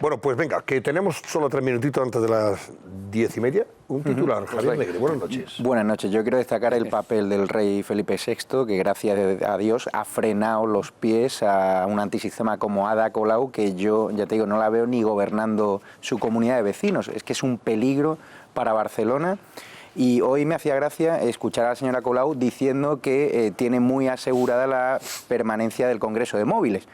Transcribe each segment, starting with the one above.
Bueno, pues venga, que tenemos solo 3 minutitos antes de las 10:30. Un titular, Javier Negre, buenas noches. Buenas noches. Yo quiero destacar el papel del rey Felipe VI, que gracias a Dios ha frenado los pies a un antisistema como Ada Colau, que yo, ya te digo, no la veo ni gobernando su comunidad de vecinos. Es que es un peligro para Barcelona. Y hoy me hacía gracia escuchar a la señora Colau diciendo que tiene muy asegurada la permanencia del Congreso de Móviles.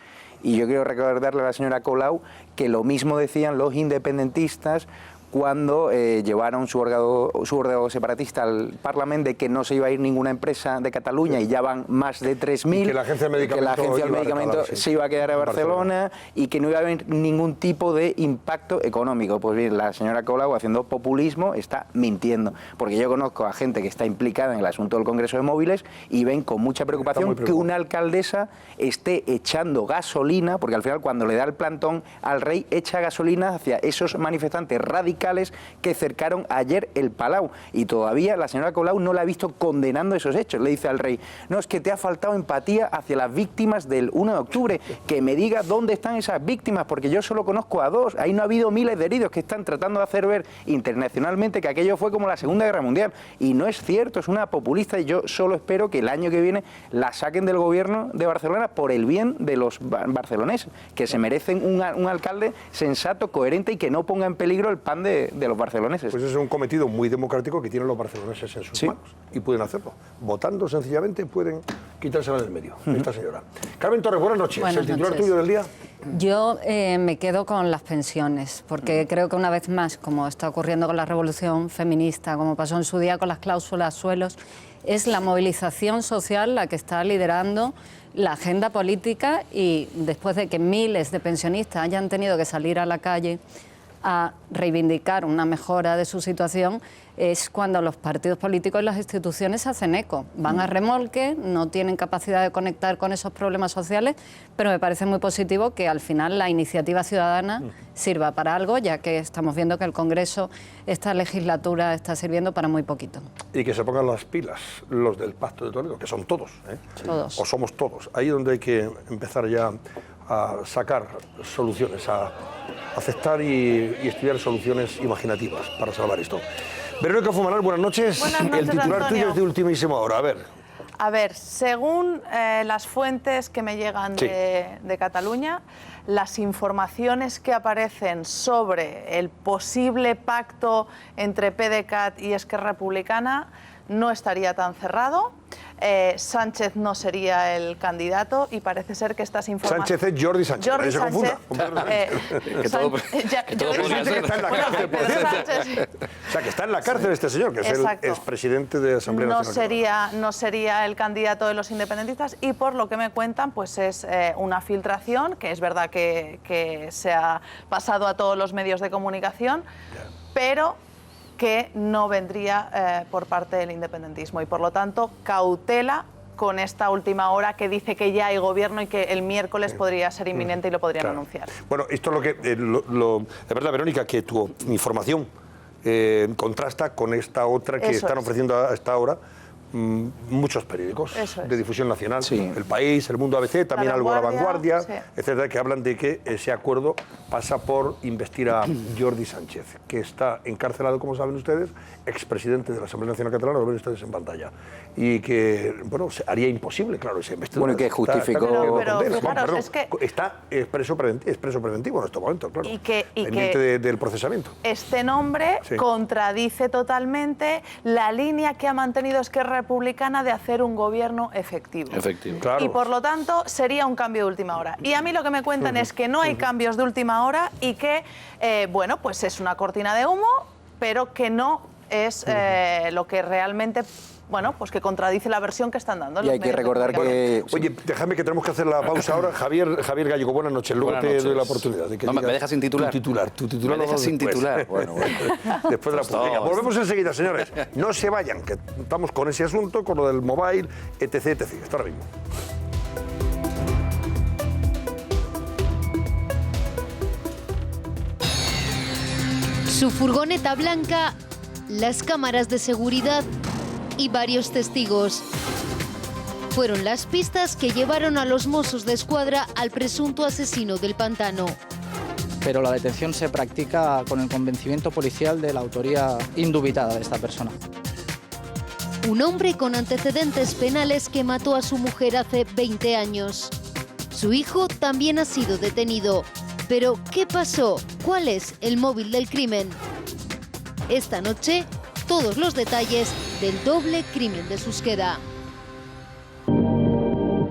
Y yo quiero recordarle a la señora Colau que lo mismo decían los independentistas cuando llevaron su órgano separatista al Parlamento, de que no se iba a ir ninguna empresa de Cataluña, y ya van más de 3.000, que la agencia del medicamento se iba a quedar a Barcelona y que no iba a haber ningún tipo de impacto económico. Pues bien, la señora Colau, haciendo populismo, está mintiendo, porque yo conozco a gente que está implicada en el asunto del Congreso de Móviles y ven con mucha preocupación que una alcaldesa esté echando gasolina, porque al final cuando le da el plantón al rey, echa gasolina hacia esos manifestantes radicales que cercaron ayer el Palau, y todavía la señora Colau no la ha visto condenando esos hechos. Le dice al rey: no, es que te ha faltado empatía hacia las víctimas del 1 de octubre, que me diga dónde están esas víctimas, porque yo solo conozco a 2, ahí no ha habido miles de heridos, que están tratando de hacer ver internacionalmente que aquello fue como la Segunda Guerra Mundial, y no es cierto, es una populista, y yo solo espero que el año que viene la saquen del gobierno de Barcelona por el bien de los barceloneses, que se merecen un alcalde sensato, coherente y que no ponga en peligro el pan de los barceloneses. Pues es un cometido muy democrático que tienen los barceloneses en sus manos, y pueden hacerlo. Votando sencillamente pueden quitársela del medio, esta señora. Carmen Torres, buenas noches. Buenas ¿El titular noches. tuyo del día? Yo me quedo con las pensiones, porque creo que una vez más, como está ocurriendo con la revolución feminista, como pasó en su día con las cláusulas suelos, es la movilización social la que está liderando la agenda política, y después de que miles de pensionistas hayan tenido que salir a la calle a reivindicar una mejora de su situación, es cuando los partidos políticos y las instituciones hacen eco. Van a remolque, no tienen capacidad de conectar con esos problemas sociales, pero me parece muy positivo que al final la iniciativa ciudadana sirva para algo, ya que estamos viendo que el Congreso, esta legislatura, está sirviendo para muy poquito. Y que se pongan las pilas los del Pacto de Toledo, que son todos, ¿eh? Todos. O somos todos. Ahí es donde hay que empezar ya a sacar soluciones, a aceptar y estudiar soluciones imaginativas para salvar esto. Verónica Fumanal, buenas noches. Buenas noches, el titular Antonio. tuyo es de ultimísima hora. A ver, según las fuentes que me llegan de Cataluña, las informaciones que aparecen sobre el posible pacto entre PDeCAT y Esquerra Republicana no estaría tan cerrado. Sánchez no sería el candidato, y parece ser que estas informaciones... Sánchez es Jordi Sánchez, Jordi no se Sánchez, confunda. Jordi Sánchez que está en la cárcel, por cierto. O sea, que está en la cárcel este señor, que es el expresidente de la Asamblea Nacional. No sería el candidato de los independentistas, y por lo que me cuentan, pues es una filtración, que es verdad que se ha pasado a todos los medios de comunicación, pero que no vendría por parte del independentismo, y por lo tanto cautela con esta última hora que dice que ya hay gobierno y que el miércoles podría ser inminente y lo podrían anunciar. Bueno, esto es lo que... es verdad, Verónica, que tu información contrasta con esta otra que están ofreciendo a esta hora muchos periódicos de difusión nacional, El País, El Mundo ABC, también algo La Vanguardia, etcétera, que hablan de que ese acuerdo pasa por investir a Jordi Sánchez, que está encarcelado, como saben ustedes, expresidente de la Asamblea Nacional Catalana, lo ven ustedes en pantalla, y que, bueno, haría imposible, claro, esa investidura. Bueno, que justificó... Pero es que está expreso preventivo en estos momentos, claro, pendiente del procesamiento. Este nombre contradice totalmente la línea que ha mantenido Esquerra Republicana de hacer un gobierno efectivo. Claro. Y por lo tanto sería un cambio de última hora. Y a mí lo que me cuentan es que no hay cambios de última hora, y que, bueno, pues es una cortina de humo, pero que no es lo que realmente... Bueno, pues que contradice la versión que están dando. Y hay que recordar que... Oye, déjame, que tenemos que hacer la pausa ahora. Javier Gallego, buenas noches. Luego te doy la oportunidad de que no, me dejas sin titular. Tu titular me dejas sin titular. Bueno. Después de la pausa. Venga, volvemos enseguida, señores. No se vayan, que estamos con ese asunto, con lo del mobile, etc. Hasta ahora mismo. Su furgoneta blanca, las cámaras de seguridad y varios testigos. Fueron las pistas que llevaron a los Mossos de Escuadra al presunto asesino del Pantano. pero la detención se practica con el convencimiento policial de la autoría indubitada de esta persona. Un hombre con antecedentes penales que mató a su mujer hace 20 años. Su hijo también ha sido detenido. Pero, ¿qué pasó? ¿Cuál es el móvil del crimen? Esta noche, todos los detalles del doble crimen de Susqueda.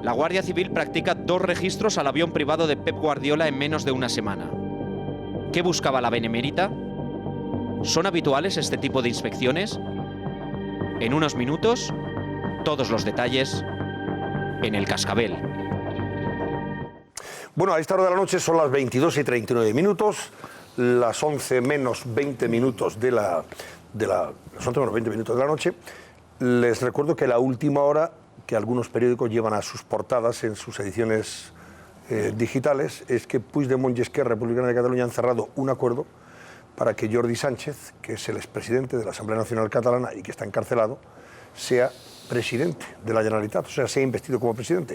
La Guardia Civil practica 2 registros al avión privado de Pep Guardiola en menos de una semana. ¿Qué buscaba la Benemérita? ¿Son habituales este tipo de inspecciones? En unos minutos, todos los detalles en El Cascabel. Bueno, a esta hora de la noche son las 22:39 minutos, las 11 menos 20 minutos de las 11 menos 20 minutos de la noche. Les recuerdo que la última hora que algunos periódicos llevan a sus portadas en sus ediciones digitales es que Puigdemont y Esquerra Republicana de Cataluña han cerrado un acuerdo para que Jordi Sánchez, que es el expresidente de la Asamblea Nacional Catalana y que está encarcelado, sea presidente de la Generalitat, o sea, sea investido como presidente.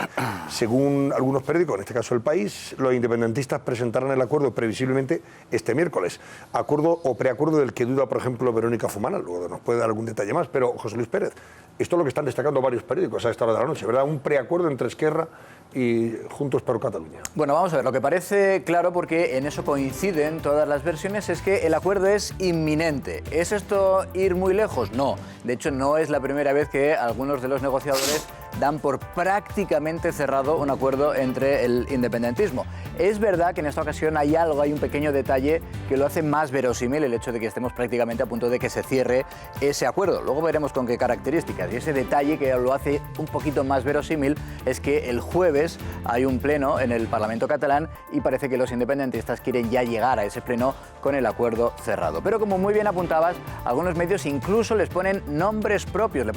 Según algunos periódicos, en este caso El País, los independentistas presentarán el acuerdo previsiblemente este miércoles. Acuerdo o preacuerdo del que duda, por ejemplo, Verónica Fumana, luego nos puede dar algún detalle más, pero José Luis Pérez, esto es lo que están destacando varios periódicos a esta hora de la noche, ¿verdad? Un preacuerdo entre Esquerra y Juntos per Cataluña. Bueno, vamos a ver, lo que parece claro, porque en eso coinciden todas las versiones, es que el acuerdo es inminente. ¿Es esto ir muy lejos? No. De hecho, no es la primera vez que algunos de los negociadores dan por prácticamente cerrado un acuerdo entre el independentismo. Es verdad que en esta ocasión hay un pequeño detalle que lo hace más verosímil, el hecho de que estemos prácticamente a punto de que se cierre ese acuerdo. Luego veremos con qué características. Y ese detalle que lo hace un poquito más verosímil es que el jueves hay un pleno en el Parlamento catalán y parece que los independentistas quieren ya llegar a ese pleno con el acuerdo cerrado. Pero como muy bien apuntabas, algunos medios incluso les ponen nombres propios,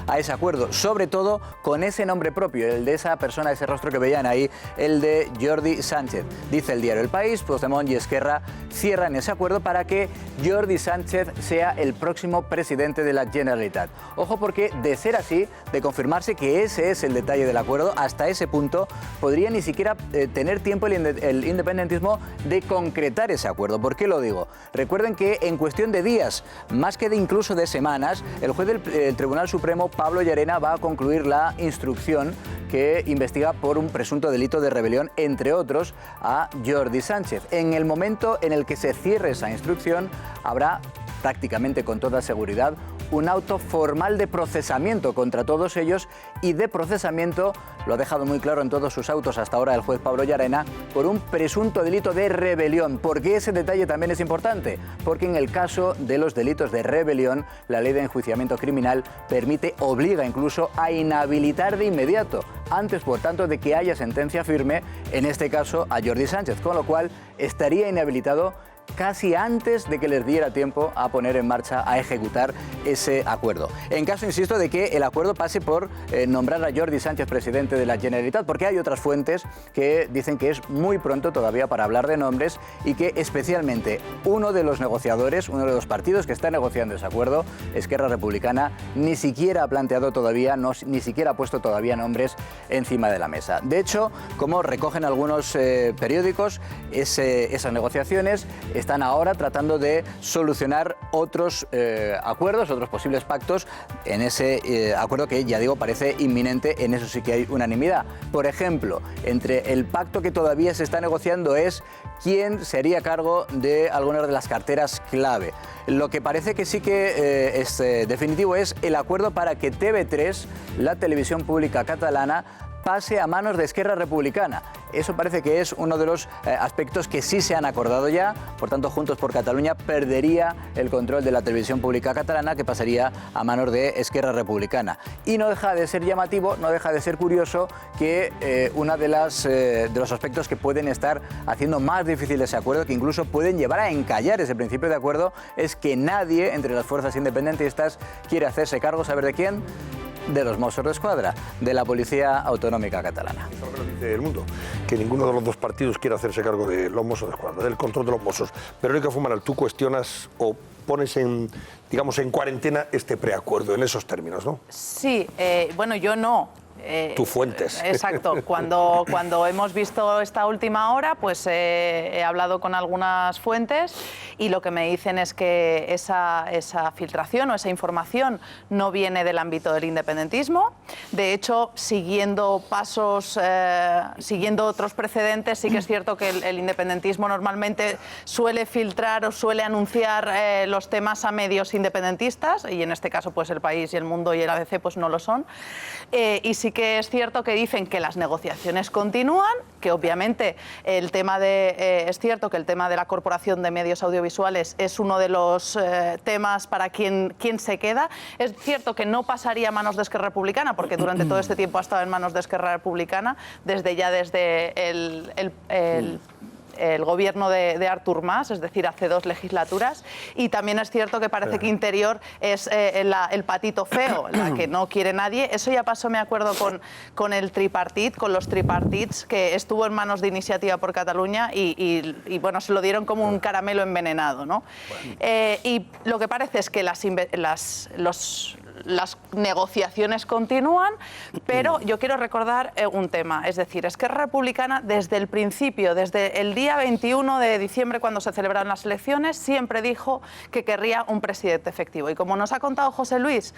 a ese acuerdo, sobre todo con ese nombre propio, el de esa persona, ese rostro que veían ahí, el de Jordi Sánchez. Dice el diario El País, Puigdemont y Esquerra cierran ese acuerdo para que Jordi Sánchez sea el próximo presidente de la Generalitat. Ojo, porque de ser así, de confirmarse que ese es el detalle del acuerdo, hasta ese punto podría ni siquiera tener tiempo el independentismo de concretar ese acuerdo. ¿Por qué lo digo? Recuerden que en cuestión de días, más que incluso de semanas, el juez del Tribunal Supremo, Pablo Llarena, va a concluir la instrucción que investiga por un presunto delito de rebelión, entre otros, a Jordi Sánchez. En el momento en el que se cierre esa instrucción, habrá prácticamente con toda seguridad un auto formal de procesamiento contra todos ellos, y de procesamiento, lo ha dejado muy claro en todos sus autos hasta ahora el juez Pablo Llarena, por un presunto delito de rebelión. ¿Por qué ese detalle también es importante? Porque en el caso de los delitos de rebelión, la ley de enjuiciamiento criminal obliga incluso a inhabilitar de inmediato, antes por tanto de que haya sentencia firme, en este caso a Jordi Sánchez, con lo cual estaría inhabilitado casi antes de que les diera tiempo a poner en marcha, a ejecutar ese acuerdo. En caso, insisto, de que el acuerdo pase por nombrar a Jordi Sánchez presidente de la Generalitat, porque hay otras fuentes que dicen que es muy pronto todavía para hablar de nombres y que especialmente uno de los negociadores, uno de los partidos que está negociando ese acuerdo, Esquerra Republicana, ni siquiera ha planteado todavía, ni siquiera ha puesto todavía nombres encima de la mesa. De hecho, como recogen algunos periódicos, esas negociaciones están ahora tratando de solucionar otros acuerdos, otros posibles pactos en ese acuerdo que, ya digo, parece inminente. En eso sí que hay unanimidad. Por ejemplo, entre el pacto que todavía se está negociando es quién se haría cargo de algunas de las carteras clave. Lo que parece que sí que es definitivo es el acuerdo para que TV3, la televisión pública catalana, pase a manos de Esquerra Republicana. Eso parece que es uno de los aspectos que sí se han acordado ya. Por tanto, Juntos por Cataluña perdería el control de la televisión pública catalana, que pasaría a manos de Esquerra Republicana. Y no deja de ser llamativo, no deja de ser curioso que uno de los aspectos que pueden estar haciendo más difícil ese acuerdo, que incluso pueden llevar a encallar ese principio de acuerdo, es que nadie entre las fuerzas independentistas quiere hacerse cargo, ¿saber de quién? De los Mossos d'Esquadra, de la Policía Autonómica Catalana. Eso es lo que dice el mundo, que ninguno de los dos partidos quiere hacerse cargo de los Mossos d'Esquadra, del control de los Mossos. Verónica Fumanal, tú cuestionas o pones en cuarentena este preacuerdo en esos términos, ¿no? Sí, bueno, yo no. Tus fuentes. Exacto. Cuando hemos visto esta última hora, pues he hablado con algunas fuentes y lo que me dicen es que esa filtración o esa información no viene del ámbito del independentismo. De hecho, siguiendo otros precedentes, sí que es cierto que el independentismo normalmente suele filtrar o suele anunciar los temas a medios independentistas, y en este caso pues El País y El Mundo y el ABC pues no lo son. Y sí que es cierto que dicen que las negociaciones continúan, que obviamente es cierto que el tema de la Corporación de Medios Audiovisuales es uno de los temas para quien se queda. Es cierto que no pasaría a manos de Esquerra Republicana, porque durante todo este tiempo ha estado en manos de Esquerra Republicana, desde el gobierno de Artur Mas, es decir, hace 2 legislaturas, y también es cierto que parece que Interior es el patito feo, la que no quiere nadie. Eso ya pasó, me acuerdo, con el tripartit, con los tripartits, que estuvo en manos de Iniciativa por Cataluña y bueno, se lo dieron como un caramelo envenenado, ¿no? Y lo que parece es que las negociaciones continúan, pero yo quiero recordar un tema, es decir, Esquerra Republicana desde el principio, desde el día 21 de diciembre cuando se celebraron las elecciones, siempre dijo que querría un presidente efectivo. Y como nos ha contado José Luis,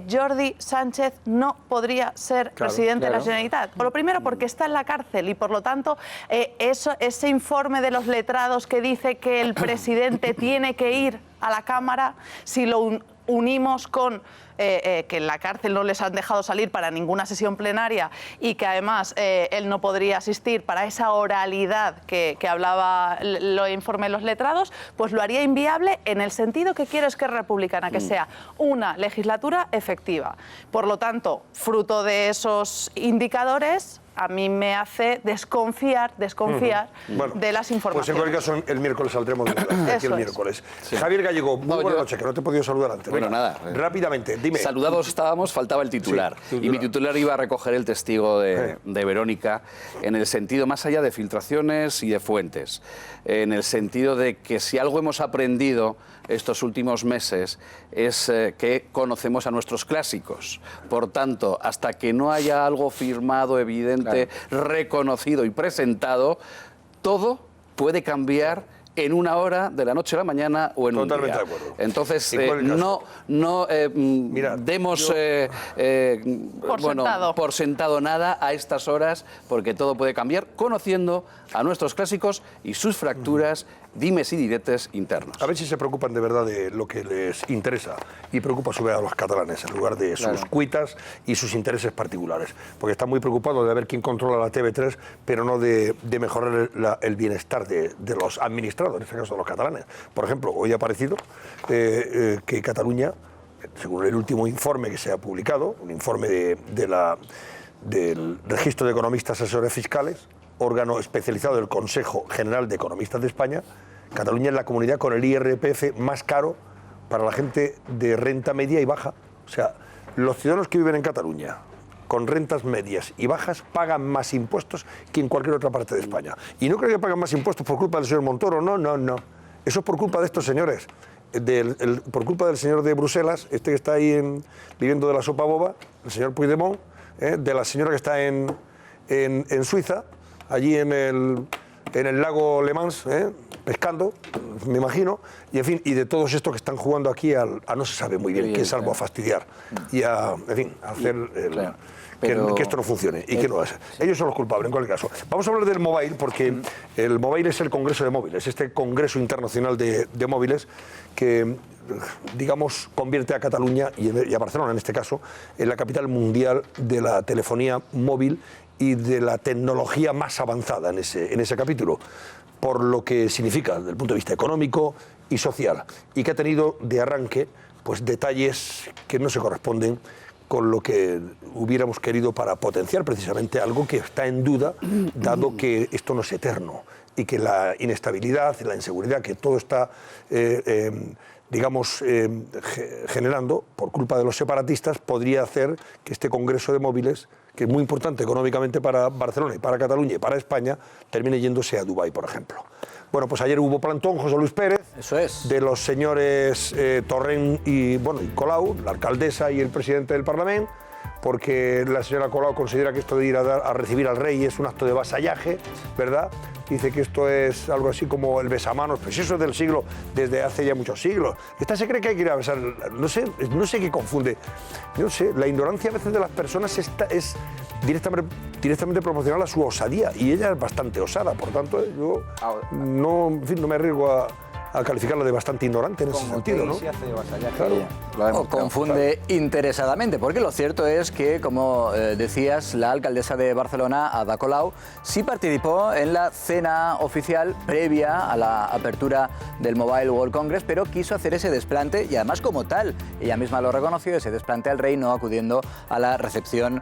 Jordi Sánchez no podría ser presidente de la Generalitat. Por lo primero porque está en la cárcel y por lo tanto ese informe de los letrados que dice que el presidente tiene que ir a la Cámara, si lo unimos con que en la cárcel no les han dejado salir para ninguna sesión plenaria y que además él no podría asistir para esa oralidad que hablaba lo informe de los letrados, pues lo haría inviable en el sentido que quiere Esquerra Republicana, que sea una legislatura efectiva. Por lo tanto, fruto de esos indicadores, a mí me hace desconfiar bueno, de las informaciones. Pues en cualquier caso, el miércoles saldremos de duda. Aquí el miércoles. Sí. Javier Gallego, muy buena noche, que no te he podido saludar antes. Bueno, nada. Rápidamente, dime. Saludados estábamos, faltaba el titular. Sí, y mi titular iba a recoger el testigo de Verónica en el sentido más allá de filtraciones y de fuentes. En el sentido de que si algo hemos aprendido estos últimos meses es que conocemos a nuestros clásicos. Por tanto, hasta que no haya algo firmado, evidente, reconocido y presentado, todo puede cambiar en una hora, de la noche a la mañana o en un día. Totalmente de acuerdo. Entonces, demos por sentado nada a estas horas, porque todo puede cambiar, conociendo a nuestros clásicos y sus fracturas, dimes y diretes internos. A ver si se preocupan de verdad de lo que les interesa y preocupa a su vez a los catalanes, en lugar de sus cuitas y sus intereses particulares. Porque están muy preocupados de ver quién controla la TV3, pero no de mejorar el bienestar de los administrados, en este caso de los catalanes. Por ejemplo, hoy ha aparecido que Cataluña, según el último informe que se ha publicado, un informe del Registro de Economistas Asesores Fiscales, órgano especializado del Consejo General de Economistas de España, Cataluña es la comunidad con el IRPF más caro para la gente de renta media y baja. O sea, los ciudadanos que viven en Cataluña con rentas medias y bajas pagan más impuestos que en cualquier otra parte de España. Y no creo que paguen más impuestos por culpa del señor Montoro, no. Eso es por culpa de estos señores. Por culpa del señor de Bruselas, que está ahí viviendo de la sopa boba, el señor Puigdemont, de la señora que está en Suiza, allí en el lago Le Mans, pescando, me imagino, y en fin, y de todos estos que están jugando aquí a no se sabe muy bien qué, salvo a fastidiar y a hacer que esto no funcione y que no hace. Ellos son los culpables en cualquier caso. Vamos a hablar del Mobile, porque el Mobile es el Congreso de Móviles, este Congreso Internacional de Móviles que, digamos, convierte a Cataluña y a Barcelona en este caso en la capital mundial de la telefonía móvil y de la tecnología más avanzada en ese capítulo, por lo que significa desde el punto de vista económico y social, y que ha tenido de arranque pues detalles que no se corresponden con lo que hubiéramos querido para potenciar precisamente algo que está en duda, dado que esto no es eterno y que la inestabilidad, la inseguridad que todo está generando por culpa de los separatistas podría hacer que este Congreso de Móviles, que es muy importante económicamente para Barcelona y para Cataluña y para España, termine yéndose a Dubái, por ejemplo. Bueno, pues ayer hubo plantón, José Luis Pérez, de los señores Torrent y Colau, la alcaldesa y el presidente del Parlamento, porque la señora Colau considera que esto de ir a recibir al rey es un acto de vasallaje, ¿verdad? Dice que esto es algo así como el besamanos, pues eso es del siglo, desde hace ya muchos siglos. Esta se cree que hay que ir a besar, no sé qué confunde, no sé, la ignorancia a veces de las personas es directamente proporcional a su osadía, y ella es bastante osada, por tanto yo no me arriesgo a calificarla de bastante ignorante en ese sentido, ¿no? Claro. O confunde interesadamente, porque lo cierto es que, como decías, la alcaldesa de Barcelona, Ada Colau, sí participó en la cena oficial previa a la apertura del Mobile World Congress, pero quiso hacer ese desplante, y además como tal, ella misma lo reconoció, ese desplante al rey, no acudiendo a la recepción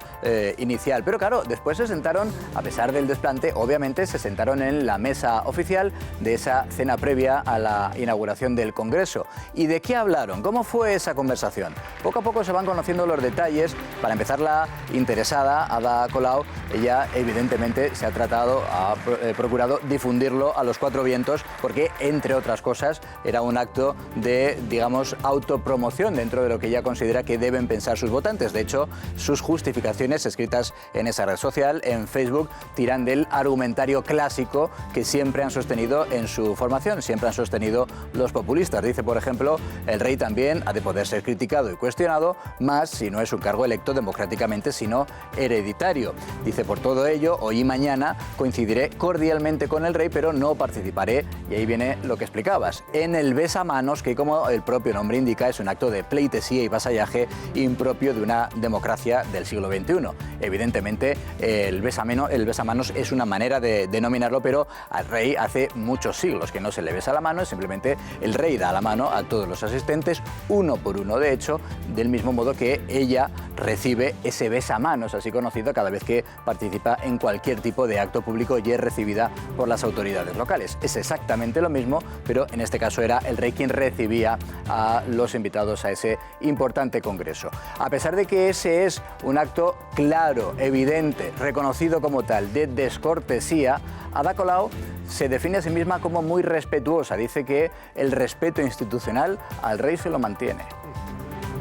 inicial. Pero claro, después se sentaron, a pesar del desplante, obviamente se sentaron en la mesa oficial de esa cena previa a la inauguración del Congreso. ¿Y de qué hablaron? ¿Cómo fue esa conversación? Poco a poco se van conociendo los detalles. Para empezar, la interesada, Ada Colau, ella evidentemente se ha procurado difundirlo a los cuatro vientos, porque, entre otras cosas, era un acto de, digamos, autopromoción dentro de lo que ella considera que deben pensar sus votantes. De hecho, sus justificaciones escritas en esa red social, en Facebook, tiran del argumentario clásico que siempre han sostenido en su formación, siempre han sostenido los populistas. Dice, por ejemplo, el rey también ha de poder ser criticado y cuestionado, más si no es un cargo electo democráticamente, sino hereditario. Dice, por todo ello, hoy y mañana coincidiré cordialmente con el rey, pero no participaré, y ahí viene lo que explicabas, en el besamanos, que, como el propio nombre indica, es un acto de pleitesía y vasallaje impropio de una democracia del siglo XXI. Evidentemente, el besamanos es una manera de denominarlo, pero al rey hace muchos siglos que no se le besa la mano, simplemente el rey da la mano a todos los asistentes, uno por uno, de hecho, del mismo modo que ella recibe ese besamanos, así conocido, cada vez que participa en cualquier tipo de acto público y es recibida por las autoridades locales. Es exactamente lo mismo, pero en este caso era el rey quien recibía a los invitados a ese importante congreso. A pesar de que ese es un acto claro, evidente, reconocido como tal, de descortesía, Ada Colau se define a sí misma como muy respetuosa. Dice que el respeto institucional al rey se lo mantiene.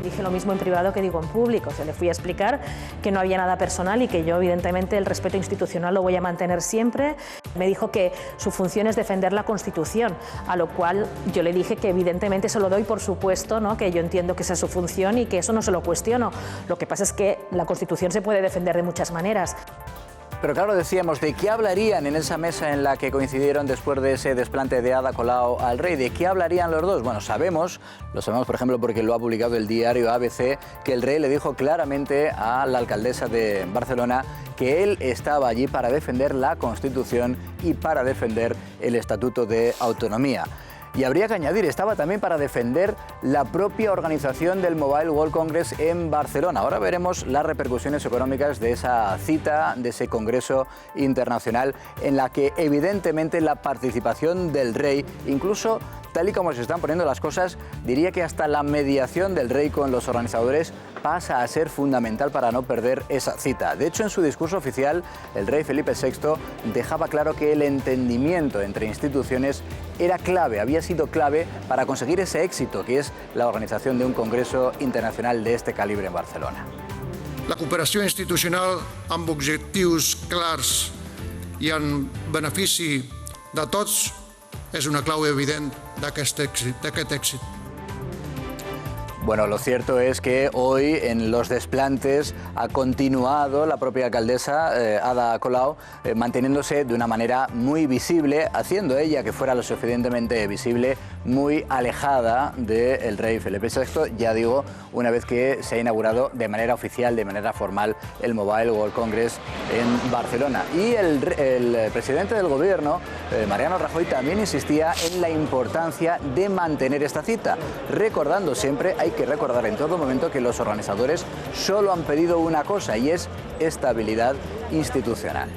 Dije lo mismo en privado que digo en público. Le fui a explicar que no había nada personal y que yo, evidentemente, el respeto institucional lo voy a mantener siempre. Me dijo que su función es defender la Constitución, a lo cual yo le dije que evidentemente se lo doy por supuesto, ¿no? Que yo entiendo que esa es su función y que eso no se lo cuestiono. Lo que pasa es que la Constitución se puede defender de muchas maneras. Pero claro, decíamos, ¿de qué hablarían en esa mesa en la que coincidieron después de ese desplante de Ada Colau al rey? ¿De qué hablarían los dos? Bueno, lo sabemos, por ejemplo, porque lo ha publicado el diario ABC, que el rey le dijo claramente a la alcaldesa de Barcelona que él estaba allí para defender la Constitución y para defender el Estatuto de Autonomía. Y habría que añadir, estaba también para defender la propia organización del Mobile World Congress en Barcelona. Ahora veremos las repercusiones económicas de esa cita, de ese congreso internacional, en la que evidentemente la participación del rey, incluso tal y como se están poniendo las cosas, diría que hasta la mediación del rey con los organizadores pasa a ser fundamental para no perder esa cita. De hecho, en su discurso oficial, el rey Felipe VI dejaba claro que el entendimiento entre instituciones era clave, había sido clave para conseguir ese éxito, que es la organización de un congreso internacional de este calibre en Barcelona. La cooperació institucional amb objectius clars i en benefici de tots és una clau evident d'aquest èxit. Bueno, lo cierto es que hoy en los desplantes ha continuado la propia alcaldesa Ada Colau manteniéndose de una manera muy visible, haciendo ella que fuera lo suficientemente visible, muy alejada del rey Felipe VI, ya digo, una vez que se ha inaugurado de manera oficial, de manera formal, el Mobile World Congress en Barcelona. Y el presidente del gobierno, Mariano Rajoy, también insistía en la importancia de mantener esta cita, recordando siempre, hay que recordar en todo momento, que los organizadores solo han pedido una cosa, y es estabilidad institucional.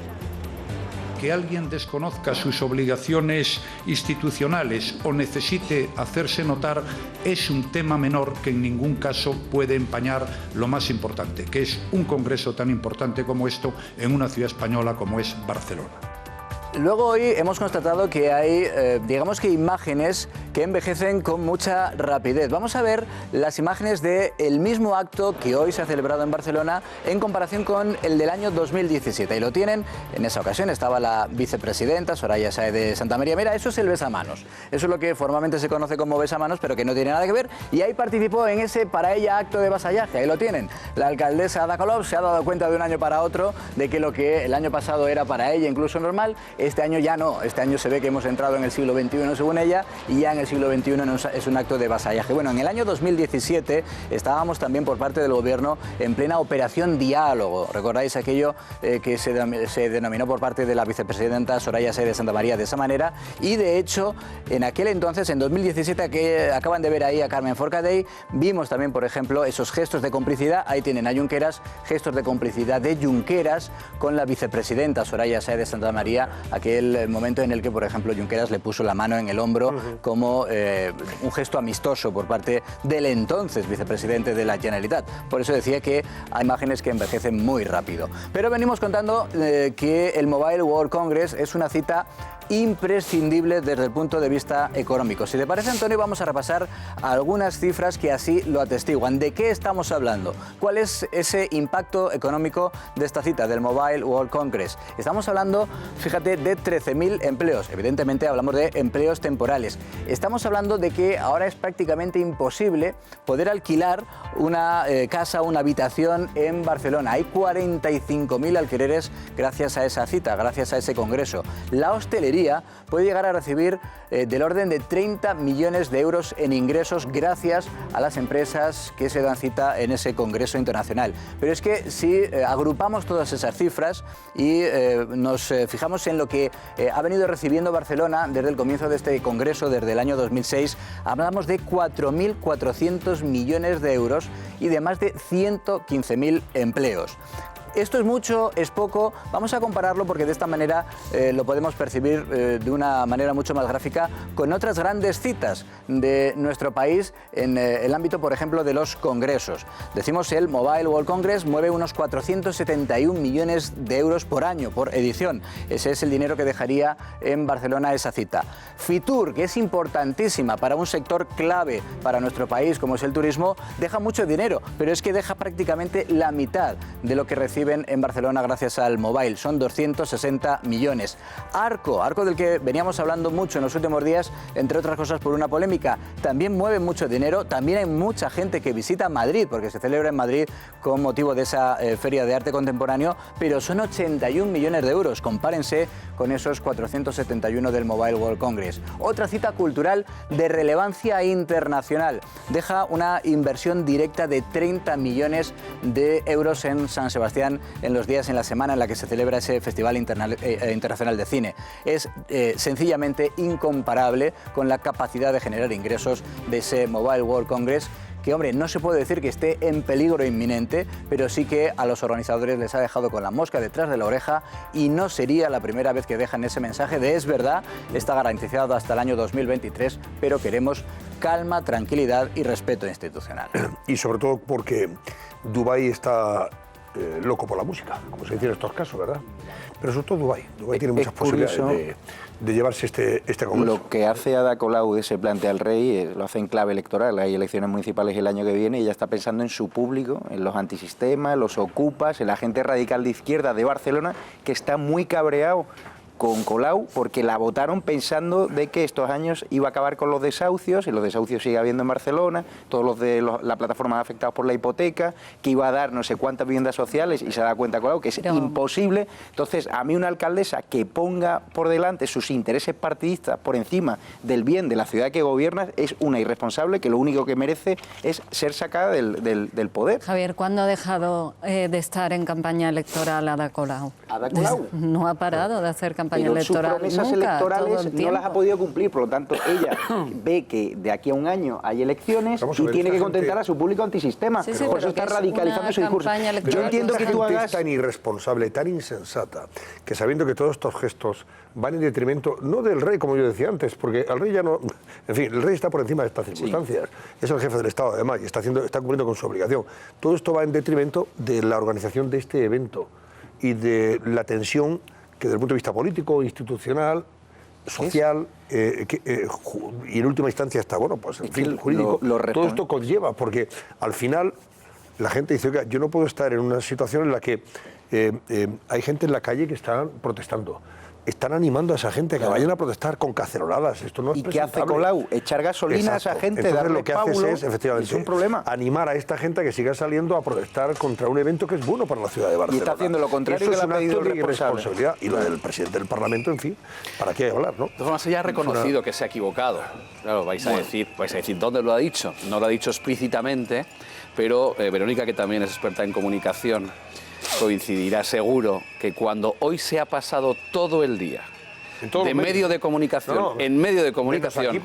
Que alguien desconozca sus obligaciones institucionales o necesite hacerse notar es un tema menor que en ningún caso puede empañar lo más importante, que es un congreso tan importante como esto en una ciudad española como es Barcelona. Luego hoy hemos constatado que hay, digamos que imágenes que envejecen con mucha rapidez. Vamos a ver las imágenes del mismo acto que hoy se ha celebrado en Barcelona en comparación con el del año 2017. Y lo tienen, en esa ocasión estaba la vicepresidenta Soraya Sáez de Santamaría. Mira, eso es el besamanos. Eso es lo que formalmente se conoce como besamanos, pero que no tiene nada que ver. Y ahí participó en ese para ella acto de vasallaje. Ahí lo tienen. La alcaldesa Ada Colau se ha dado cuenta de un año para otro de que lo que el año pasado era para ella incluso normal, este año ya no. Este año se ve que hemos entrado en el siglo XXI según ella y ya en el siglo XXI es un acto de vasallaje. Bueno, en el año 2017 estábamos también por parte del gobierno en plena operación diálogo. ¿Recordáis aquello que se denominó por parte de la vicepresidenta Soraya Sáez de Santamaría de esa manera? Y de hecho, en aquel entonces, en 2017, que acaban de ver ahí a Carmen Forcadell, vimos también, por ejemplo, esos gestos de complicidad. Ahí tienen a Junqueras, gestos de complicidad de Junqueras con la vicepresidenta Soraya Sáez de Santamaría, aquel momento en el que, por ejemplo, Junqueras le puso la mano en el hombro como un gesto amistoso por parte del entonces vicepresidente de la Generalitat. Por eso decía que hay imágenes que envejecen muy rápido. Pero venimos contando que el Mobile World Congress es una cita imprescindible desde el punto de vista económico. Si te parece, Antonio, vamos a repasar algunas cifras que así lo atestiguan. ¿De qué estamos hablando? ¿Cuál es ese impacto económico de esta cita del Mobile World Congress? Estamos hablando, fíjate, de 13.000 empleos. Evidentemente hablamos de empleos temporales. Estamos hablando de que ahora es prácticamente imposible poder alquilar una casa, una habitación en Barcelona. Hay 45.000 alquileres gracias a esa cita, gracias a ese congreso. La hostelería puede llegar a recibir del orden de 30 millones de euros en ingresos gracias a las empresas que se dan cita en ese congreso internacional. Pero es que si agrupamos todas esas cifras y nos fijamos en lo que ha venido recibiendo Barcelona desde el comienzo de este congreso, desde el año 2006, hablamos de 4.400 millones de euros y de más de 115.000 empleos. ¿Esto es mucho? ¿Es poco? Vamos a compararlo porque de esta manera lo podemos percibir de una manera mucho más gráfica con otras grandes citas de nuestro país en el ámbito, por ejemplo, de los congresos. Decimos el Mobile World Congress mueve unos 471 millones de euros por año, por edición. Ese es el dinero que dejaría en Barcelona esa cita. Fitur, que es importantísima para un sector clave para nuestro país como es el turismo, deja mucho dinero, pero es que deja prácticamente la mitad de lo que recibe en Barcelona gracias al mobile, son 260 millones. Arco del que veníamos hablando mucho en los últimos días, entre otras cosas por una polémica, también mueve mucho dinero, también hay mucha gente que visita Madrid, porque se celebra en Madrid con motivo de esa feria de arte contemporáneo, pero son 81 millones de euros, compárense con esos 471 del Mobile World Congress. Otra cita cultural de relevancia internacional, deja una inversión directa de 30 millones de euros en San Sebastián en los días, en la semana en la que se celebra ese Festival Internacional de Cine. Es sencillamente incomparable con la capacidad de generar ingresos de ese Mobile World Congress, que, hombre, no se puede decir que esté en peligro inminente, pero sí que a los organizadores les ha dejado con la mosca detrás de la oreja y no sería la primera vez que dejan ese mensaje de es verdad, está garantizado hasta el año 2023, pero queremos calma, tranquilidad y respeto institucional. Y sobre todo porque Dubái está loco por la música, como se dice en estos casos, ¿verdad? Pero sobre todo Dubái tiene muchas posibilidades de llevarse este congreso. Lo que hace Ada Colau de ese plante al rey, lo hace en clave electoral. Hay elecciones municipales el año que viene y ella está pensando en su público, en los antisistemas, los ocupas, en la gente radical de izquierda de Barcelona, que está muy cabreado con Colau porque la votaron pensando de que estos años iba a acabar con los desahucios, y los desahucios sigue habiendo en Barcelona, todos los de la plataforma afectados por la hipoteca, que iba a dar no sé cuántas viviendas sociales, y se da cuenta Colau que es imposible. Entonces, a mí una alcaldesa que ponga por delante sus intereses partidistas por encima del bien de la ciudad que gobierna es una irresponsable que lo único que merece es ser sacada del poder. Javier, ¿cuándo ha dejado de estar en campaña electoral Ada Colau? ¿Ada Colau? No ha parado de hacer campaña pero electoral sus promesas nunca, electorales no las ha podido cumplir, por lo tanto ella ve que de aquí a un año hay elecciones y tiene que contentar a su público antisistema. Sí, por eso está radicalizando su discurso. Yo entiendo que tú hagas... Es tan irresponsable, tan insensata, que sabiendo que todos estos gestos van en detrimento, no del rey, como yo decía antes, porque al rey ya no... En fin, el rey está por encima de estas circunstancias. Es el jefe del Estado, además, y está cumpliendo con su obligación. Todo esto va en detrimento de la organización de este evento y de la tensión que desde el punto de vista político, institucional, social y en última instancia está, bueno, pues en fin, jurídico, todo esto conlleva, porque al final la gente dice, oiga, yo no puedo estar en una situación en la que hay gente en la calle que están protestando. Están animando a esa gente a que vayan a protestar con caceroladas. Esto no es presentable. ¿Y qué hace Colau? Echar gasolina a esa gente, entonces darle lo que haces es, efectivamente, es un problema. Animar a esta gente a que siga saliendo a protestar contra un evento que es bueno para la ciudad de Barcelona. Y está haciendo lo contrario Eso que es le un ha pedido acto el de irresponsabilidad. Y lo del presidente del Parlamento, en fin, ¿para qué hablar, no? De todas formas, ella ha reconocido que se ha equivocado. Claro, vais a decir, ¿dónde lo ha dicho? No lo ha dicho explícitamente, pero Verónica, que también es experta en comunicación, coincidirá seguro que cuando hoy se ha pasado todo el día de medio de comunicación en medio de comunicación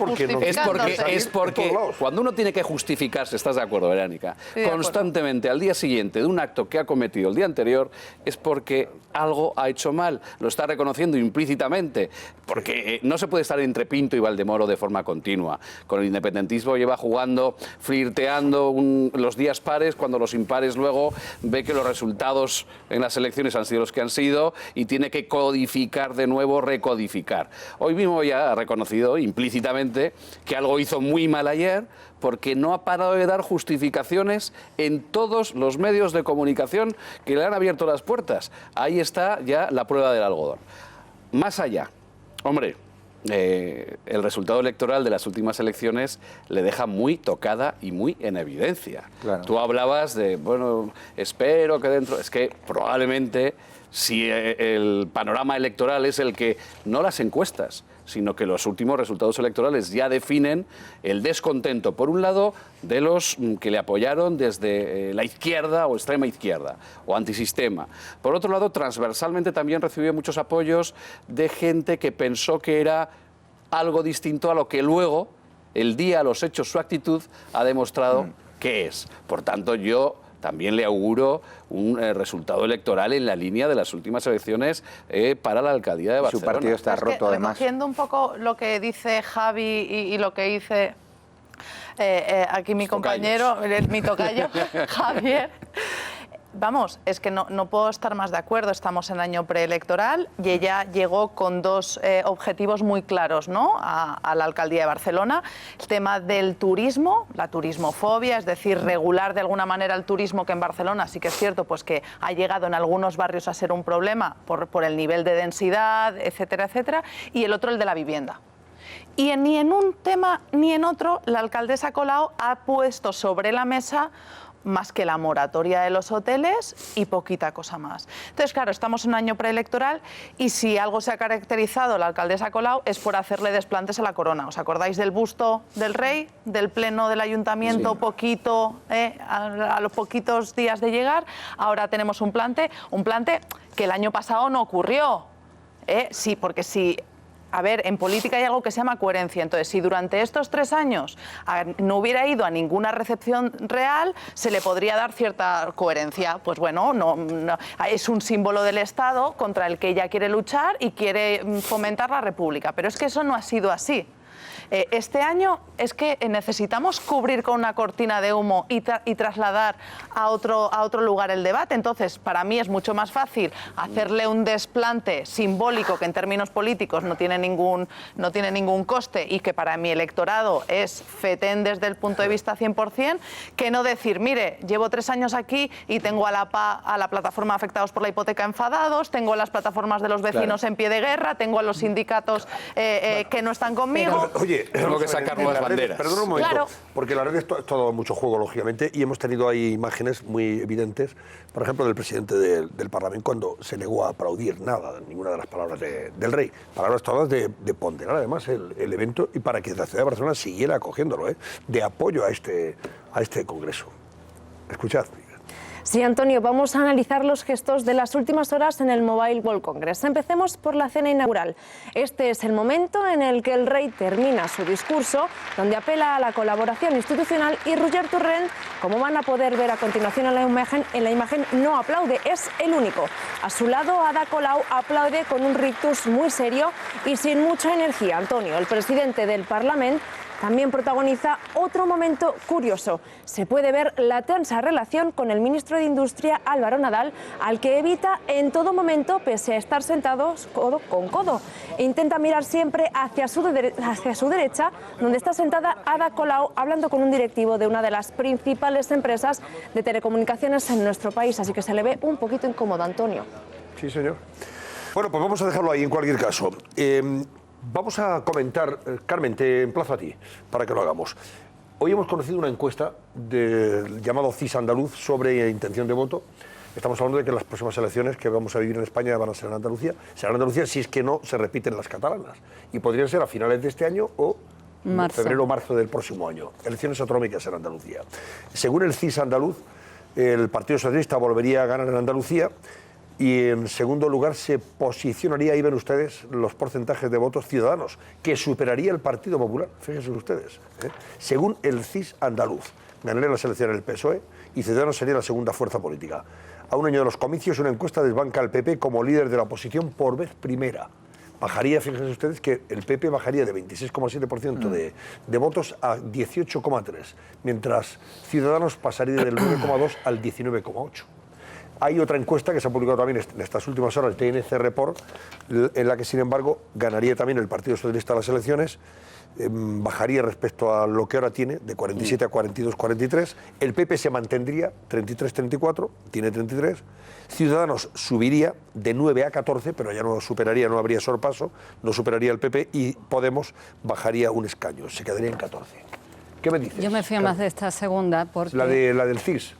es porque cuando uno tiene que justificarse, ¿estás de acuerdo, Verónica? Constantemente al día siguiente de un acto que ha cometido el día anterior, es porque algo ha hecho mal, lo está reconociendo implícitamente, porque no se puede estar entre Pinto y Valdemoro de forma continua. Con el independentismo lleva jugando, flirteando los días pares, cuando los impares luego ve que los resultados en las elecciones han sido los que han sido y tiene que codificar de nuevo, recodificar. Hoy mismo ya ha reconocido implícitamente que algo hizo muy mal ayer, porque no ha parado de dar justificaciones en todos los medios de comunicación que le han abierto las puertas. Ahí está ya la prueba del algodón. Más allá, hombre, el resultado electoral de las últimas elecciones le deja muy tocada y muy en evidencia. Claro. Tú hablabas de, bueno, espero que dentro... Es que probablemente, si el panorama electoral es el que, no las encuestas, sino que los últimos resultados electorales ya definen el descontento, por un lado, de los que le apoyaron desde la izquierda o extrema izquierda o antisistema. Por otro lado, transversalmente también recibió muchos apoyos de gente que pensó que era algo distinto a lo que luego, el día, los hechos, su actitud, ha demostrado que es. Por tanto, yo también le auguro un resultado electoral en la línea de las últimas elecciones para la alcaldía de Barcelona. Su partido está roto, además. Recogiendo un poco lo que dice Javi y lo que dice aquí mi compañero, mi tocayo, Javier. Vamos, es que no puedo estar más de acuerdo. Estamos en año preelectoral y ella llegó con dos objetivos muy claros, ¿no?, a la alcaldía de Barcelona. El tema del turismo, la turismofobia, es decir, regular de alguna manera el turismo, que en Barcelona sí que es cierto pues que ha llegado en algunos barrios a ser un problema por el nivel de densidad, etcétera, etcétera. Y el otro, el de la vivienda. Y ni en un tema ni en otro la alcaldesa Colau ha puesto sobre la mesa más que la moratoria de los hoteles y poquita cosa más. Entonces, claro, estamos en un año preelectoral y si algo se ha caracterizado la alcaldesa Colau es por hacerle desplantes a la corona. ¿Os acordáis del busto del rey, del pleno del ayuntamiento, poquito, a los poquitos días de llegar? Ahora tenemos un plante que el año pasado no ocurrió. Sí, porque si... A ver, en política hay algo que se llama coherencia. Entonces, si durante estos 3 años no hubiera ido a ninguna recepción real, se le podría dar cierta coherencia. Pues bueno, no, es un símbolo del Estado contra el que ella quiere luchar y quiere fomentar la República. Pero es que eso no ha sido así. Este año es que necesitamos cubrir con una cortina de humo y trasladar a otro lugar el debate. Entonces, para mí es mucho más fácil hacerle un desplante simbólico que en términos políticos no tiene ningún coste y que para mi electorado es fetén desde el punto de vista 100%, que no decir, mire, llevo 3 años aquí y tengo a la plataforma afectados por la hipoteca enfadados, tengo a las plataformas de los vecinos en pie de guerra, tengo a los sindicatos que no están conmigo. Oye, tengo que sacar nuevas banderas. Perdón un momento, claro, porque la red es todo mucho juego, lógicamente, y hemos tenido ahí imágenes muy evidentes, por ejemplo, del presidente del Parlamento cuando se negó a aplaudir ninguna de las palabras del rey. Palabras todas de ponderar, además, el evento y para que la ciudad de Barcelona siguiera acogiéndolo, de apoyo a este congreso. Escuchad. Sí, Antonio, vamos a analizar los gestos de las últimas horas en el Mobile World Congress. Empecemos por la cena inaugural. Este es el momento en el que el rey termina su discurso, donde apela a la colaboración institucional, y Roger Torrent, como van a poder ver a continuación en la imagen, no aplaude, es el único. A su lado, Ada Colau aplaude con un rictus muy serio y sin mucha energía. Antonio, el presidente del Parlamento, también protagoniza otro momento curioso. Se puede ver la tensa relación con el ministro de Industria, Álvaro Nadal, al que evita en todo momento, pese a estar sentados codo con codo. E intenta mirar siempre hacia su derecha, donde está sentada Ada Colau, hablando con un directivo de una de las principales empresas de telecomunicaciones en nuestro país. Así que se le ve un poquito incómodo, Antonio. Sí, señor. Bueno, pues vamos a dejarlo ahí en cualquier caso. Vamos a comentar, Carmen, te emplazo a ti para que lo hagamos. Hoy hemos conocido una encuesta del llamado CIS andaluz sobre intención de voto. Estamos hablando de que las próximas elecciones que vamos a vivir en España van a ser en Andalucía. Serán en Andalucía si es que no se repiten las catalanas. Y podrían ser a finales de este año o febrero o marzo del próximo año. Elecciones autonómicas en Andalucía. Según el CIS andaluz, el Partido Socialista volvería a ganar en Andalucía. Y en segundo lugar se posicionaría, ahí ven ustedes, los porcentajes de votos Ciudadanos, que superaría el Partido Popular, fíjense ustedes. Según el CIS andaluz, ganaría las elecciones el PSOE y Ciudadanos sería la segunda fuerza política. A un año de los comicios, una encuesta desbanca al PP como líder de la oposición por vez primera. Bajaría, fíjense ustedes, que el PP bajaría de 26,7% de votos a 18,3%, mientras Ciudadanos pasaría del 9,2% al 19,8%. Hay otra encuesta que se ha publicado también en estas últimas horas, el TNC Report, en la que, sin embargo, ganaría también el Partido Socialista las elecciones, bajaría respecto a lo que ahora tiene, de 47 a 42, 43. El PP se mantendría 33, 34, tiene 33. Ciudadanos subiría de 9 a 14, pero ya no superaría, no habría sorpaso, no superaría el PP, y Podemos bajaría un escaño, se quedaría en 14. ¿Qué me dices? Yo me fío más de esta segunda porque... ¿La del CIS?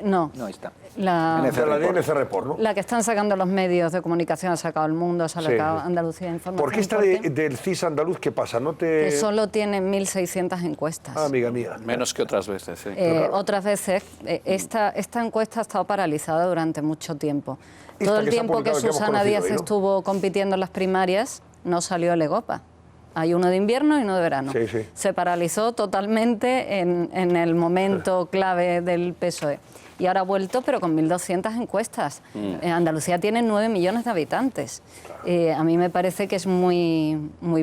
No. No está. La DNC Report, ¿no? La que están sacando los medios de comunicación, ha sacado El Mundo, ha sacado Andalucía Información. ¿Por qué esta del CIS andaluz qué pasa? Que solo tiene 1.600 encuestas. Ah, amiga mía. Menos que otras veces, sí. Otras veces, esta encuesta ha estado paralizada durante mucho tiempo. Todo el tiempo que Susana Díaz estuvo compitiendo en las primarias, no salió el EGOPA. Hay uno de invierno y uno de verano. Sí, sí. Se paralizó totalmente en el momento clave del PSOE. Y ahora ha vuelto, pero con 1.200 encuestas. Andalucía tiene 9 millones de habitantes. A mí me parece que es muy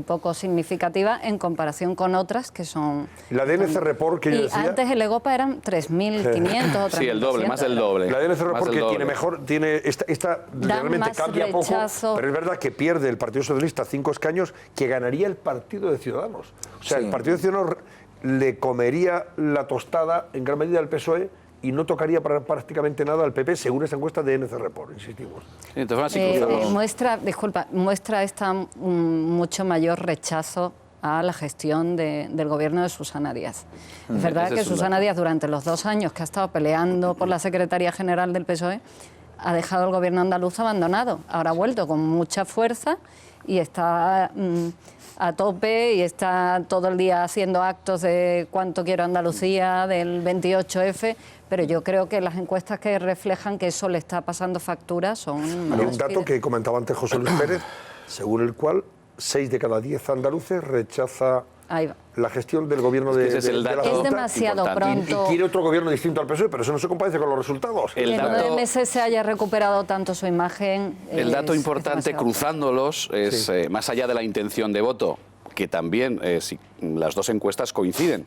poco significativa en comparación con otras que son... La DNC Report que yo decía... Antes el EGOPA eran 3.500 o 3.200. Sí, el doble, más del doble. La DNC Report que tiene mejor... esta realmente cambia rechazo. Poco, pero es verdad que pierde el Partido Socialista 5 escaños, que ganaría el Partido de Ciudadanos. O sea, el Partido de Ciudadanos le comería la tostada en gran medida al PSOE y no tocaría prácticamente nada al PP, según esa encuesta de DNC Report, insistimos. Muestra mucho mayor rechazo a la gestión del gobierno de Susana Díaz. Es verdad que Susana Díaz, durante los 2 años que ha estado peleando por la Secretaría General del PSOE, ha dejado el gobierno andaluz abandonado. Ahora ha vuelto con mucha fuerza y está a tope y está todo el día haciendo actos de cuánto quiero Andalucía, del 28F, pero yo creo que las encuestas que reflejan que eso le está pasando factura son... Hay un dato que comentaba antes José Luis Pérez, según el cual 6 de cada 10 andaluces rechaza la gestión del gobierno de la Junta. Es demasiado pronto. Y quiere otro gobierno distinto al PSOE, pero eso no se compadece con los resultados. Que en 9 meses se haya recuperado tanto su imagen. El dato importante, cruzándolos, es más allá de la intención de voto, que también, si las dos encuestas coinciden,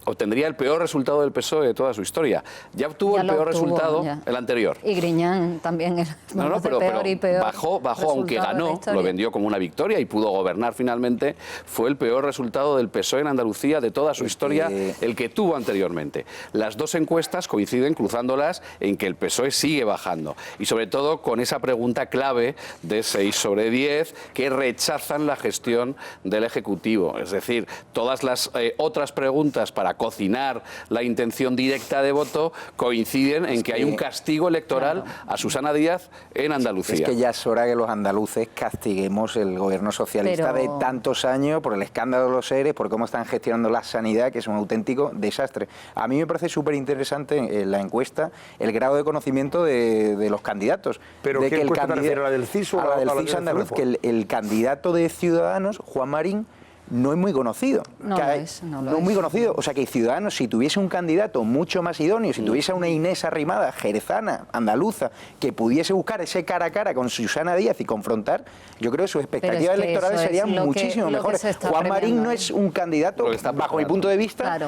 obtendría el peor resultado del PSOE de toda su historia. Ya obtuvo el peor resultado el anterior. Y Griñán también. Pero bajó, aunque ganó, lo vendió como una victoria y pudo gobernar finalmente. Fue el peor resultado del PSOE en Andalucía de toda su historia, el que tuvo anteriormente. Las dos encuestas coinciden, cruzándolas, en que el PSOE sigue bajando. Y sobre todo con esa pregunta clave de 6 sobre 10 que rechazan la gestión del Ejecutivo. Es decir, todas las otras preguntas para cocinar la intención directa de voto coinciden en que hay un castigo electoral a Susana Díaz en Andalucía. Es que ya es hora que los andaluces castiguemos el gobierno socialista de tantos años por el escándalo de los ERE, por cómo están gestionando la sanidad, que es un auténtico desastre. A mí me parece súper interesante en la encuesta el grado de conocimiento de los candidatos. ¿Pero qué encuesta te refiere, a la del CIS o a la del CIS andaluz? Que el candidato de Ciudadanos, Juan Marín, no es muy conocido. No es muy conocido. O sea, que Ciudadanos, si tuviese un candidato mucho más idóneo, si tuviese una Inés Arrimada, jerezana, andaluza, que pudiese buscar ese cara a cara con Susana Díaz y confrontar, yo creo que sus expectativas electorales serían muchísimo mejores. Juan Marín no es un candidato, bajo mi punto de vista,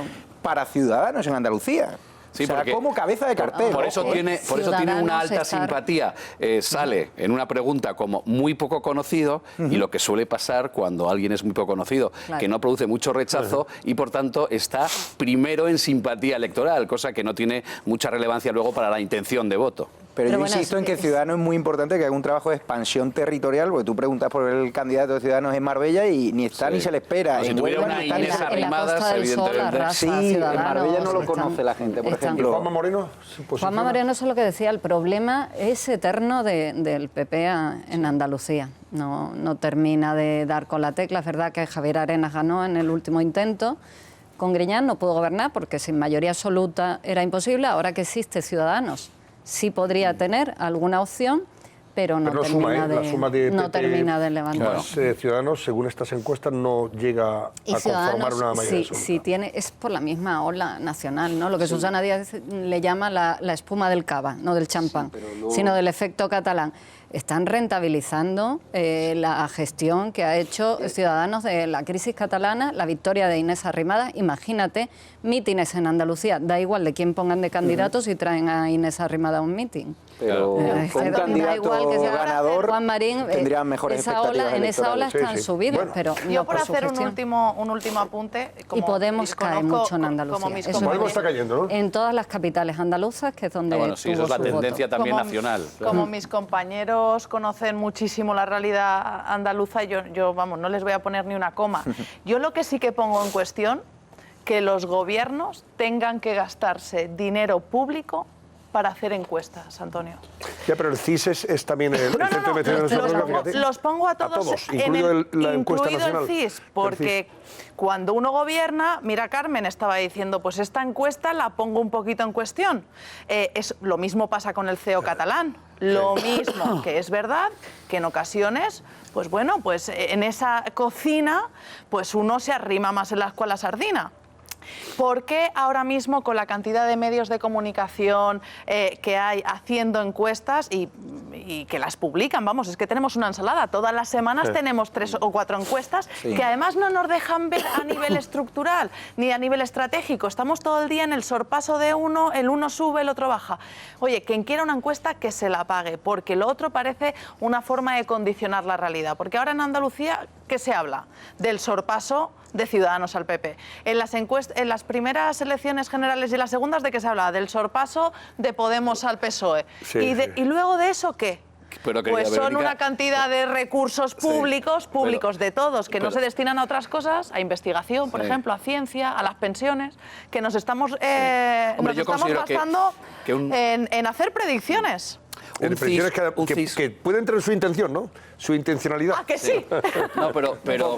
para Ciudadanos en Andalucía. Sí, o sea, como cabeza de cartel. Por eso tiene una alta simpatía. Sale en una pregunta como muy poco conocido, y lo que suele pasar cuando alguien es muy poco conocido, que no produce mucho rechazo y por tanto está primero en simpatía electoral, cosa que no tiene mucha relevancia luego para la intención de voto. Pero yo insisto en que Ciudadanos es muy importante que haga un trabajo de expansión territorial, porque tú preguntas por el candidato de Ciudadanos en Marbella y ni está ni se le espera. No, si tuviera una Inés Arrimadas, evidentemente. Sí, en Marbella no lo conoce la gente, por ejemplo. ¿Juanma Moreno? Juanma Moreno, eso es lo que decía, el problema es eterno del PP en Andalucía. No termina de dar con la tecla. Es verdad que Javier Arenas ganó en el último intento. Con Griñán no pudo gobernar porque sin mayoría absoluta era imposible. Ahora que existe Ciudadanos, sí podría tener alguna opción, pero no termina de levantar. Ciudadanos, según estas encuestas, no llega a conformar una mayoría absoluta. Sí tiene, es por la misma ola nacional, ¿no? Lo que Susana Díaz le llama la espuma del cava, no del champán, sino del efecto catalán. Están rentabilizando la gestión que ha hecho Ciudadanos de la crisis catalana, la victoria de Inés Arrimadas. Imagínate, mítines en Andalucía, da igual de quién pongan de candidatos si traen a Inés Arrimadas a un mítin. Pero con un candidato ganador Juan Marín, tendrían mejores expectativas en esa ola están subidos, bueno, pero yo por hacer un último apunte, y Podemos cae mucho en Andalucía. Podemos está cayendo, ¿no? En todas las capitales andaluzas, que es donde bueno, sí, eso es la tendencia también nacional. Como mis compañeros conocen muchísimo la realidad andaluza, yo vamos, no les voy a poner ni una coma. Yo lo que sí que pongo en cuestión, que los gobiernos tengan que gastarse dinero público para hacer encuestas, Antonio. Ya, pero el CIS es también el centro de investigación. Los pongo a todos, incluido la encuesta nacional. El CIS, porque cuando uno gobierna, mira, Carmen estaba diciendo, pues esta encuesta la pongo un poquito en cuestión. Lo mismo pasa con el CEO catalán. Lo mismo, que es verdad que en ocasiones, pues bueno, pues en esa cocina, pues uno se arrima más en la escuela sardina. ¿Por qué ahora mismo, con la cantidad de medios de comunicación que hay haciendo encuestas y que las publican, vamos, es que tenemos una ensalada, todas las semanas tenemos 3 o 4 encuestas que además no nos dejan ver a nivel estructural ni a nivel estratégico, estamos todo el día en el sorpaso de uno, el uno sube, el otro baja. Oye, quien quiera una encuesta que se la pague, porque lo otro parece una forma de condicionar la realidad, porque ahora en Andalucía, ¿qué se habla? Del sorpaso de Ciudadanos al PP. En las primeras elecciones generales y las segundas, ¿de qué se hablaba? Del sorpaso de Podemos al PSOE. ¿Y luego de eso qué? Pues son una cantidad de recursos públicos de todos, que no se destinan a otras cosas, a investigación, por ejemplo, a ciencia, a las pensiones, que nos estamos gastando en hacer predicciones. Que puede entrar en su intención, ¿no? Su intencionalidad. ¡Ah, que sí! No, pero primero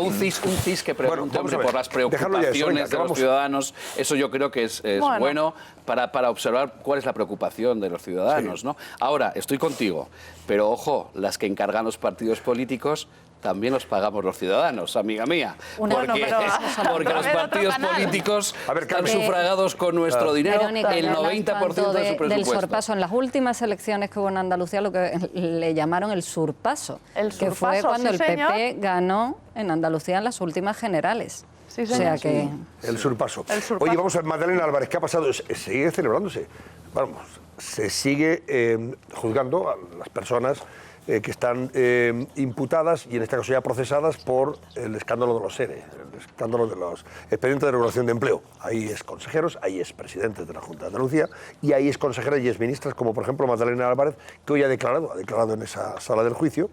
un CIS que pregunte por las preocupaciones de los ciudadanos, eso yo creo que es bueno para observar cuál es la preocupación de los ciudadanos, ¿no? Ahora, estoy contigo, pero ojo, las que encargan los partidos políticos también los pagamos los ciudadanos, amiga mía. Porque los partidos políticos están sufragados con nuestro dinero, Verónica, el 90% de su presupuesto. Del sorpaso. En las últimas elecciones que hubo en Andalucía, lo que le llamaron el surpaso, que fue cuando el PP ganó en Andalucía en las últimas generales. Sí, o sea que... El surpaso. Oye, vamos a ver, Magdalena Álvarez, ¿qué ha pasado? Sigue celebrándose. Vamos, se sigue juzgando a las personas que están imputadas y en este caso ya procesadas por el escándalo de los ERE, el escándalo de los expedientes de regulación de empleo. Ahí es consejeros, ahí es presidentes de la Junta de Andalucía y ahí es consejeras y es ministras, como por ejemplo Magdalena Álvarez, que hoy ha declarado en esa sala del juicio.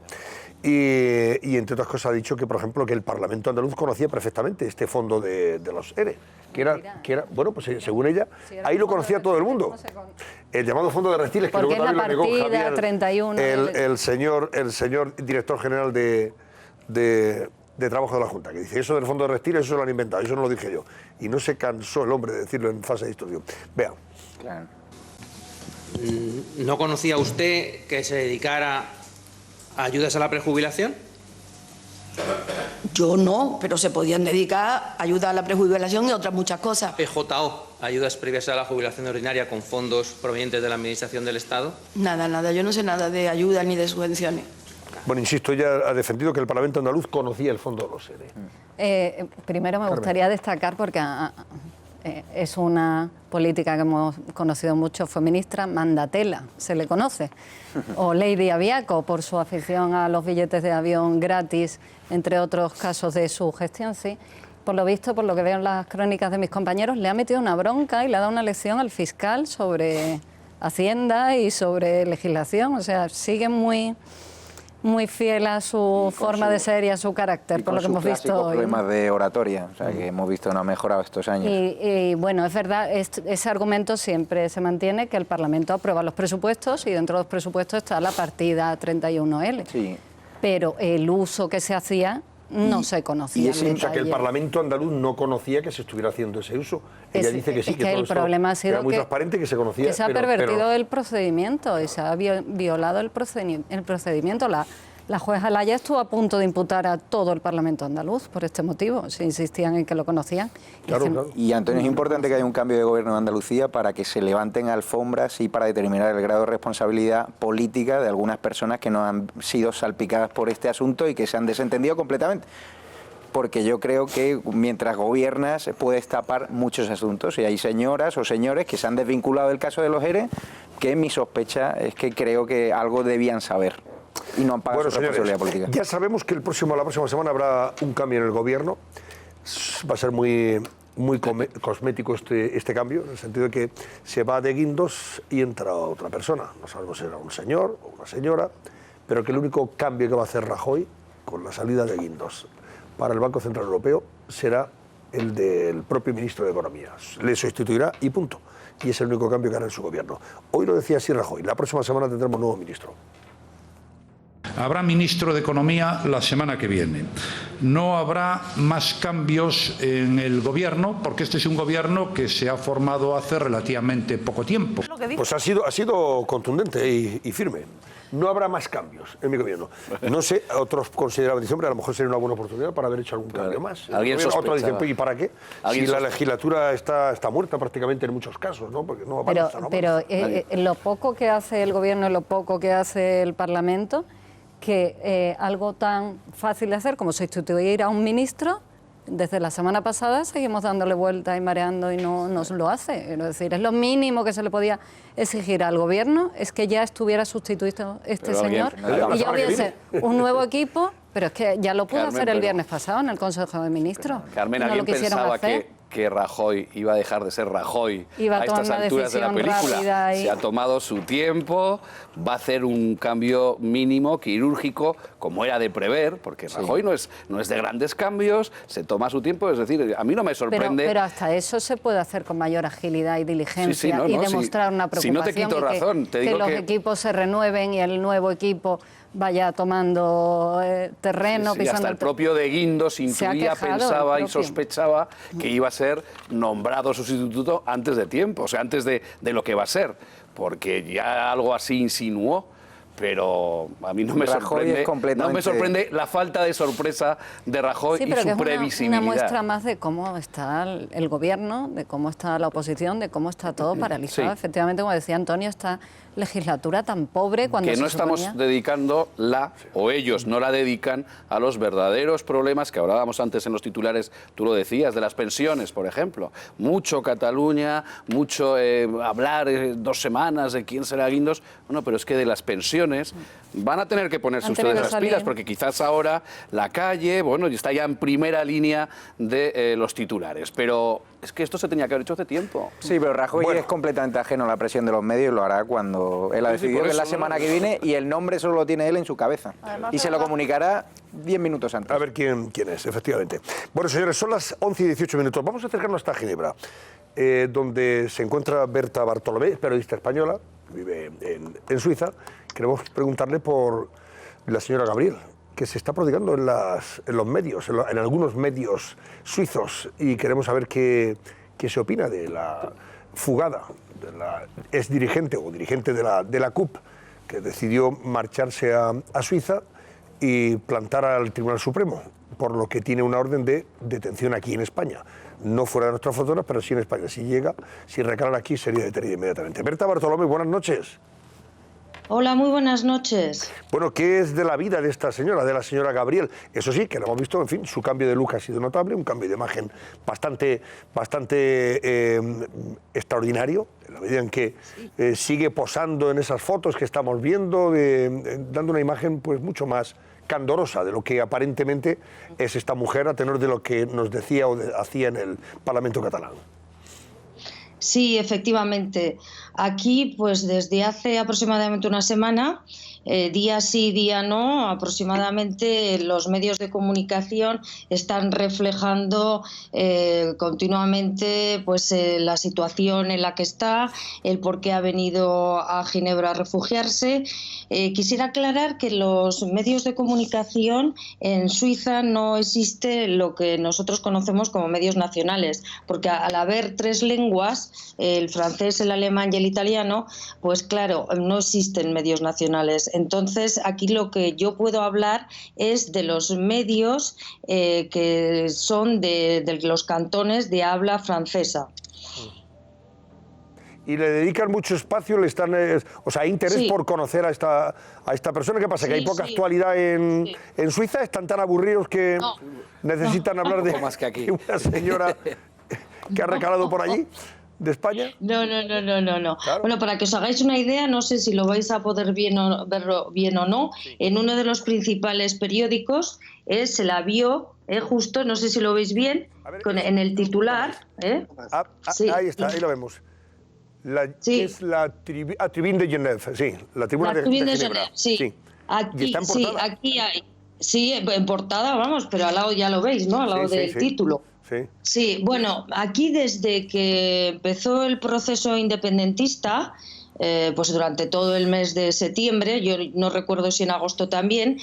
Y entre otras cosas ha dicho que, por ejemplo, que el Parlamento andaluz conocía perfectamente este fondo de los ERE, que era bueno, pues según ella, ahí lo conocía todo el mundo. El llamado fondo de Reptiles, que luego también lo negó Javier, 31, el señor director general de Trabajo de la Junta, que dice, eso del fondo de Reptiles, eso lo han inventado, eso no lo dije yo. Y no se cansó el hombre de decirlo en fase de instrucción. Vean. Claro. ¿No conocía usted que se dedicara a ayudas a la prejubilación? Yo no, pero se podían dedicar a ayuda a la prejubilación y otras muchas cosas. PJO, ayudas previas a la jubilación ordinaria con fondos provenientes de la Administración del Estado. Nada, yo no sé nada de ayuda ni de subvenciones. Bueno, insisto, ella ha defendido que el Parlamento andaluz conocía el fondo de los ERE. Primero me gustaría destacar, porque es una política que hemos conocido mucho, fue ministra, Mandatela, se le conoce, o Lady Aviaco, por su afición a los billetes de avión gratis, entre otros casos de su gestión, sí. Por lo visto, por lo que veo en las crónicas de mis compañeros, le ha metido una bronca y le ha dado una lección al fiscal sobre Hacienda y sobre legislación, o sea, sigue muy fiel a su forma de ser y a su carácter, por lo que hemos visto hoy. Problemas de oratoria, o sea, que hemos visto no ha mejorado estos años. Y bueno, es verdad, ese argumento siempre se mantiene, que el Parlamento aprueba los presupuestos y dentro de los presupuestos está la partida 31L. Sí. Pero el uso que se hacía no se conocía. O sea, que el Parlamento andaluz no conocía que se estuviera haciendo ese uso. Ella dice que sí, que todo el problema ha sido era muy transparente, que se conocía. Que se ha pervertido el procedimiento y se ha violado el procedimiento. La jueza Laya estuvo a punto de imputar a todo el Parlamento andaluz por este motivo. Se insistían en que lo conocían. Claro. Y Antonio, es importante que haya un cambio de gobierno en Andalucía para que se levanten alfombras y para determinar el grado de responsabilidad política de algunas personas que no han sido salpicadas por este asunto y que se han desentendido completamente. Porque yo creo que mientras gobiernas puedes tapar muchos asuntos y hay señoras o señores que se han desvinculado del caso de los ERE, que mi sospecha es que creo que algo debían saber y no han pagado su responsabilidad política. Ya sabemos que la próxima semana habrá un cambio en el gobierno. Va a ser muy cosmético este cambio, en el sentido de que se va de Guindos y entra otra persona. No sabemos si será un señor o una señora, pero que el único cambio que va a hacer Rajoy con la salida de Guindos para el Banco Central Europeo será el del propio ministro de Economía. Le sustituirá y punto. Y es el único cambio que hará en su gobierno. Hoy lo decía así Rajoy. La próxima semana tendremos nuevo ministro. Habrá ministro de Economía la semana que viene. No habrá más cambios en el gobierno, porque este es un gobierno que se ha formado hace relativamente poco tiempo. Pues ha sido contundente y firme. No habrá más cambios en mi gobierno. No sé, otros consideraban, dicen, hombre, a lo mejor sería una buena oportunidad para haber hecho algún cambio más. Otros dicen, ¿y para qué? Si la legislatura está muerta prácticamente en muchos casos, ¿no? Porque no va a pero lo poco que hace el gobierno y lo poco que hace el Parlamento, que algo tan fácil de hacer como sustituir a un ministro, desde la semana pasada seguimos dándole vuelta y mareando y no nos lo hace. Es decir, es lo mínimo que se le podía exigir al gobierno, es que ya estuviera sustituido este señor y ya hubiese un nuevo equipo, pero es que ya lo pudo hacer el viernes pasado en el Consejo de Ministros. Carmen, ¿alguien pensaba que Rajoy iba a dejar de ser Rajoy a estas alturas de la película? Se ha tomado su tiempo, va a hacer un cambio mínimo, quirúrgico, como era de prever, porque Rajoy no es de grandes cambios, se toma su tiempo, es decir, a mí no me sorprende... Pero hasta eso se puede hacer con mayor agilidad y diligencia y demostrar una preocupación. Si no te quito razón, te digo que los equipos se renueven y el nuevo equipo vaya tomando terreno. Sí, hasta el propio de Guindos intuía, pensaba y sospechaba que iba a ser nombrado sustituto antes de tiempo, o sea, antes de lo que va a ser, porque ya algo así insinuó. Pero a mí no me sorprende la falta de sorpresa de Rajoy y su previsibilidad. Una muestra más de cómo está el gobierno, de cómo está la oposición, de cómo está todo paralizado. Sí. Efectivamente, como decía Antonio, esta legislatura tan pobre cuando que no estamos dedicando o ellos no la dedican a los verdaderos problemas que hablábamos antes en los titulares, tú lo decías, de las pensiones, por ejemplo. Mucho Cataluña, mucho hablar 2 semanas de quién será Guindos. Bueno, pero es que de las pensiones van a tener que ponerse ustedes las pilas, porque quizás ahora la calle, bueno, está ya en primera línea de los titulares, pero es que esto se tenía que haber hecho hace tiempo. Sí, pero Rajoy es completamente ajeno a la presión de los medios y lo hará cuando él ha decidido que es la semana que viene y el nombre solo lo tiene él en su cabeza. Además, y se lo comunicará 10 minutos antes. A ver quién es, efectivamente. Bueno, señores, son las 11 y 18 minutos. Vamos a acercarnos hasta Ginebra, donde se encuentra Berta Bartolomé, periodista española, vive en Suiza. Queremos preguntarle por la señora Gabriel, que se está prodigando en los medios, en algunos medios suizos, y queremos saber qué se opina de la fugada de la exdirigente o dirigente de la CUP, que decidió marcharse a Suiza y plantar al Tribunal Supremo por lo que tiene una orden de detención aquí en España. No fuera de nuestras fronteras, pero sí en España. Si llega, si recala aquí, sería detenida inmediatamente. Berta Bartolomé, buenas noches. Hola, muy buenas noches. Bueno, ¿qué es de la vida de esta señora, de la señora Gabriel? Eso sí, que lo hemos visto, en fin, su cambio de look ha sido notable, un cambio de imagen bastante extraordinario, en la medida en que sigue posando en esas fotos que estamos viendo, dando una imagen pues mucho más candorosa de lo que aparentemente es esta mujer, a tenor de lo que nos decía o hacía en el Parlamento catalán. Sí, efectivamente. Aquí, pues desde hace aproximadamente una semana, día sí, día no, aproximadamente los medios de comunicación están reflejando continuamente pues la situación en la que está, el por qué ha venido a Ginebra a refugiarse. Quisiera aclarar que los medios de comunicación en Suiza no existe lo que nosotros conocemos como medios nacionales, porque al haber tres lenguas, el francés, el alemán y el italiano, pues claro, no existen medios nacionales. Entonces, aquí lo que yo puedo hablar es de los medios que son de los cantones de habla francesa. Y le dedican mucho espacio, le están, o sea, hay interés por conocer a esta persona. ¿Qué pasa? ¿Que hay poca actualidad en Suiza? ¿Están tan aburridos que necesitan hablar de una señora que ha recalado por allí? ¿De España? No. Claro. Bueno, para que os hagáis una idea, no sé si lo vais a poder verlo bien o no, en uno de los principales periódicos se la vio, justo, no sé si lo veis bien, en el titular. Sí. Ahí está, ahí lo vemos. Es la Tribune de Genève, sí, la Tribuna de Ginebra. Sí. Aquí hay. Sí, en portada, vamos, pero al lado ya lo veis, ¿no? Al lado del título. Sí, bueno, aquí desde que empezó el proceso independentista, pues durante todo el mes de septiembre, yo no recuerdo si en agosto también,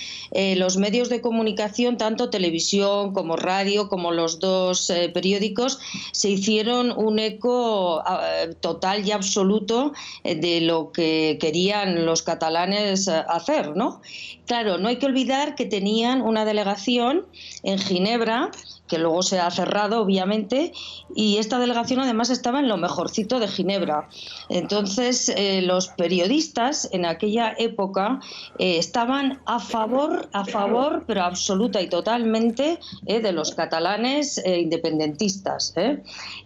los medios de comunicación, tanto televisión como radio, como los dos periódicos, se hicieron un eco total y absoluto de lo que querían los catalanes hacer, ¿no? Claro, no hay que olvidar que tenían una delegación en Ginebra, que luego se ha cerrado, obviamente, y esta delegación además estaba en lo mejorcito de Ginebra. Entonces, los periodistas en aquella época estaban a favor, pero absoluta y totalmente, de los catalanes independentistas.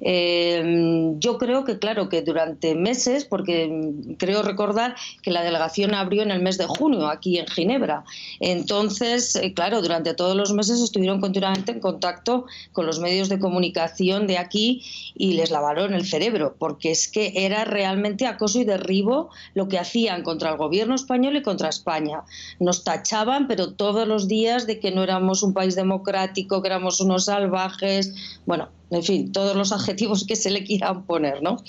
Yo creo que, claro, que durante meses, porque creo recordar que la delegación abrió en el mes de junio aquí en Ginebra. Entonces, claro, durante todos los meses estuvieron continuamente en contacto con los medios de comunicación de aquí y les lavaron el cerebro, porque es que era realmente acoso y derribo lo que hacían contra el gobierno español y contra España. Nos tachaban, pero todos los días, de que no éramos un país democrático, que éramos unos salvajes, bueno, en fin, todos los adjetivos que se le quieran poner, ¿no?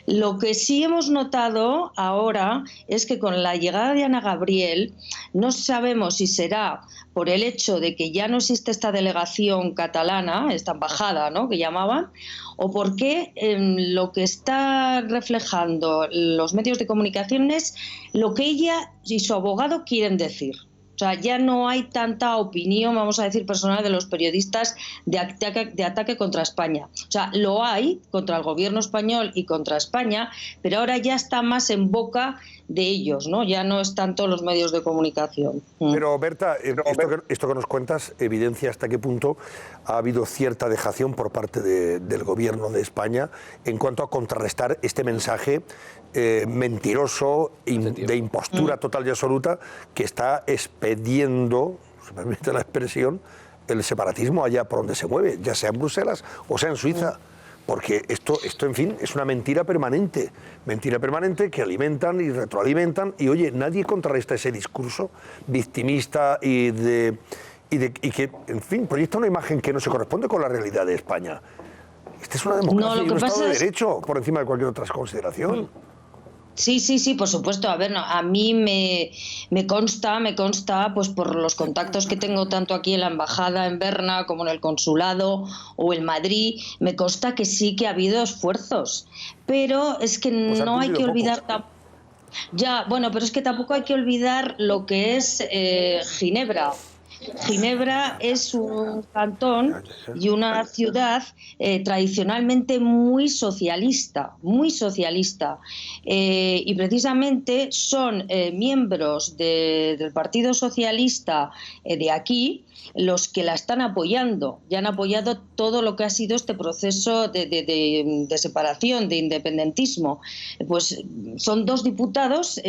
Lo que sí hemos notado ahora es que con la llegada de Ana Gabriel, no sabemos si será por el hecho de que ya no existe esta delegación catalana, esta embajada, ¿no?, que llamaban, o porque lo que está reflejando los medios de comunicación es lo que ella y su abogado quieren decir. O sea, ya no hay tanta opinión, vamos a decir, personal de los periodistas de ataque contra España. O sea, lo hay contra el gobierno español y contra España, pero ahora ya está más en boca de ellos, ¿no? Ya no es tanto los medios de comunicación. Pero, Berta, esto que nos cuentas evidencia hasta qué punto ha habido cierta dejación por parte del gobierno de España en cuanto a contrarrestar este mensaje mentiroso, de impostura total y absoluta, que está expediendo, se me permite la expresión, el separatismo allá por donde se mueve, ya sea en Bruselas o sea en Suiza. Porque esto, en fin, es una mentira permanente que alimentan y retroalimentan, y oye, nadie contrarresta ese discurso victimista y que, en fin, proyecta una imagen que no se corresponde con la realidad de España. Esta es una democracia y un Estado de Derecho por encima de cualquier otra consideración. Sí, por supuesto. A ver, no, a mí me consta, pues por los contactos que tengo tanto aquí en la embajada en Berna como en el consulado o en Madrid, me consta que sí que ha habido esfuerzos, pero es que no hay que olvidar Ya, bueno, pero es que tampoco hay que olvidar lo que es Ginebra. Ginebra es un cantón y una ciudad tradicionalmente muy socialista, y precisamente son miembros del Partido Socialista de aquí los que la están apoyando y han apoyado todo lo que ha sido este proceso de separación, de independentismo. Pues son dos diputados,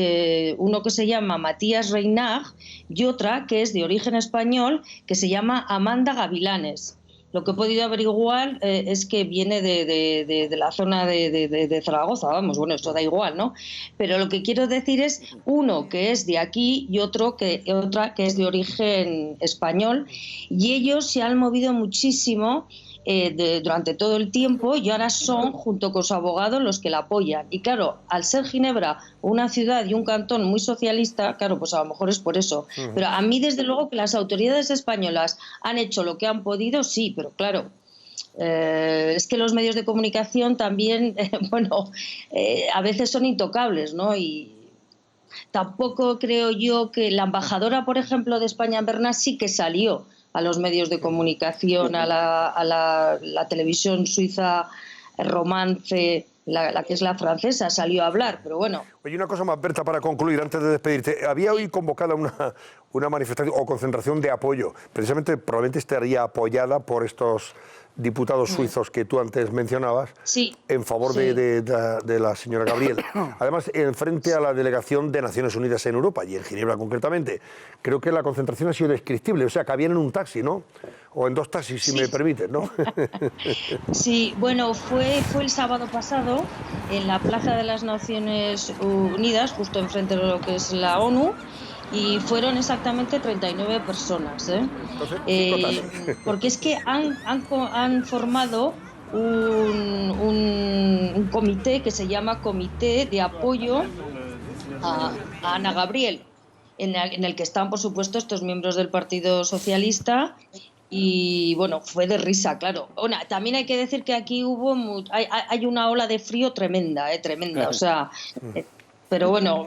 uno que se llama Matías Reynard y otra que es de origen español, que se llama Amanda Gavilanes. Lo que he podido averiguar es que viene de la zona de Zaragoza, vamos, bueno, esto da igual, ¿no? Pero lo que quiero decir es uno que es de aquí y otra que es de origen español, y ellos se han movido muchísimo durante todo el tiempo, y ahora son, junto con su abogado, los que la apoyan. Y claro, al ser Ginebra una ciudad y un cantón muy socialista, claro, pues a lo mejor es por eso. Pero a mí, desde luego, que las autoridades españolas han hecho lo que han podido, sí, pero claro, es que los medios de comunicación también, a veces son intocables, ¿no? Y tampoco creo yo que la embajadora, por ejemplo, de España en Berna sí que salió a los medios de comunicación, a la televisión suiza Romance, la que es la francesa, salió a hablar, pero bueno. Oye, una cosa más, Berta, para concluir, antes de despedirte. Había hoy convocada una manifestación o concentración de apoyo. Precisamente, probablemente estaría apoyada por estos diputados suizos que tú antes mencionabas, en favor de la señora Gabriel. Además, frente a la delegación de Naciones Unidas en Europa, y en Ginebra concretamente. Creo que la concentración ha sido descriptible, o sea, cabían en un taxi, ¿no? O en dos taxis, si me permites, ¿no? Sí, bueno, fue el sábado pasado en la Plaza de las Naciones Unidas, justo enfrente de lo que es la ONU, y fueron exactamente 39 personas, porque es que han formado un comité que se llama Comité de Apoyo a Ana Gabriel, en el que están, por supuesto, estos miembros del Partido Socialista. Y bueno, fue de risa, claro. Bueno, también hay que decir que aquí hay una ola de frío tremenda, o sea, pero bueno,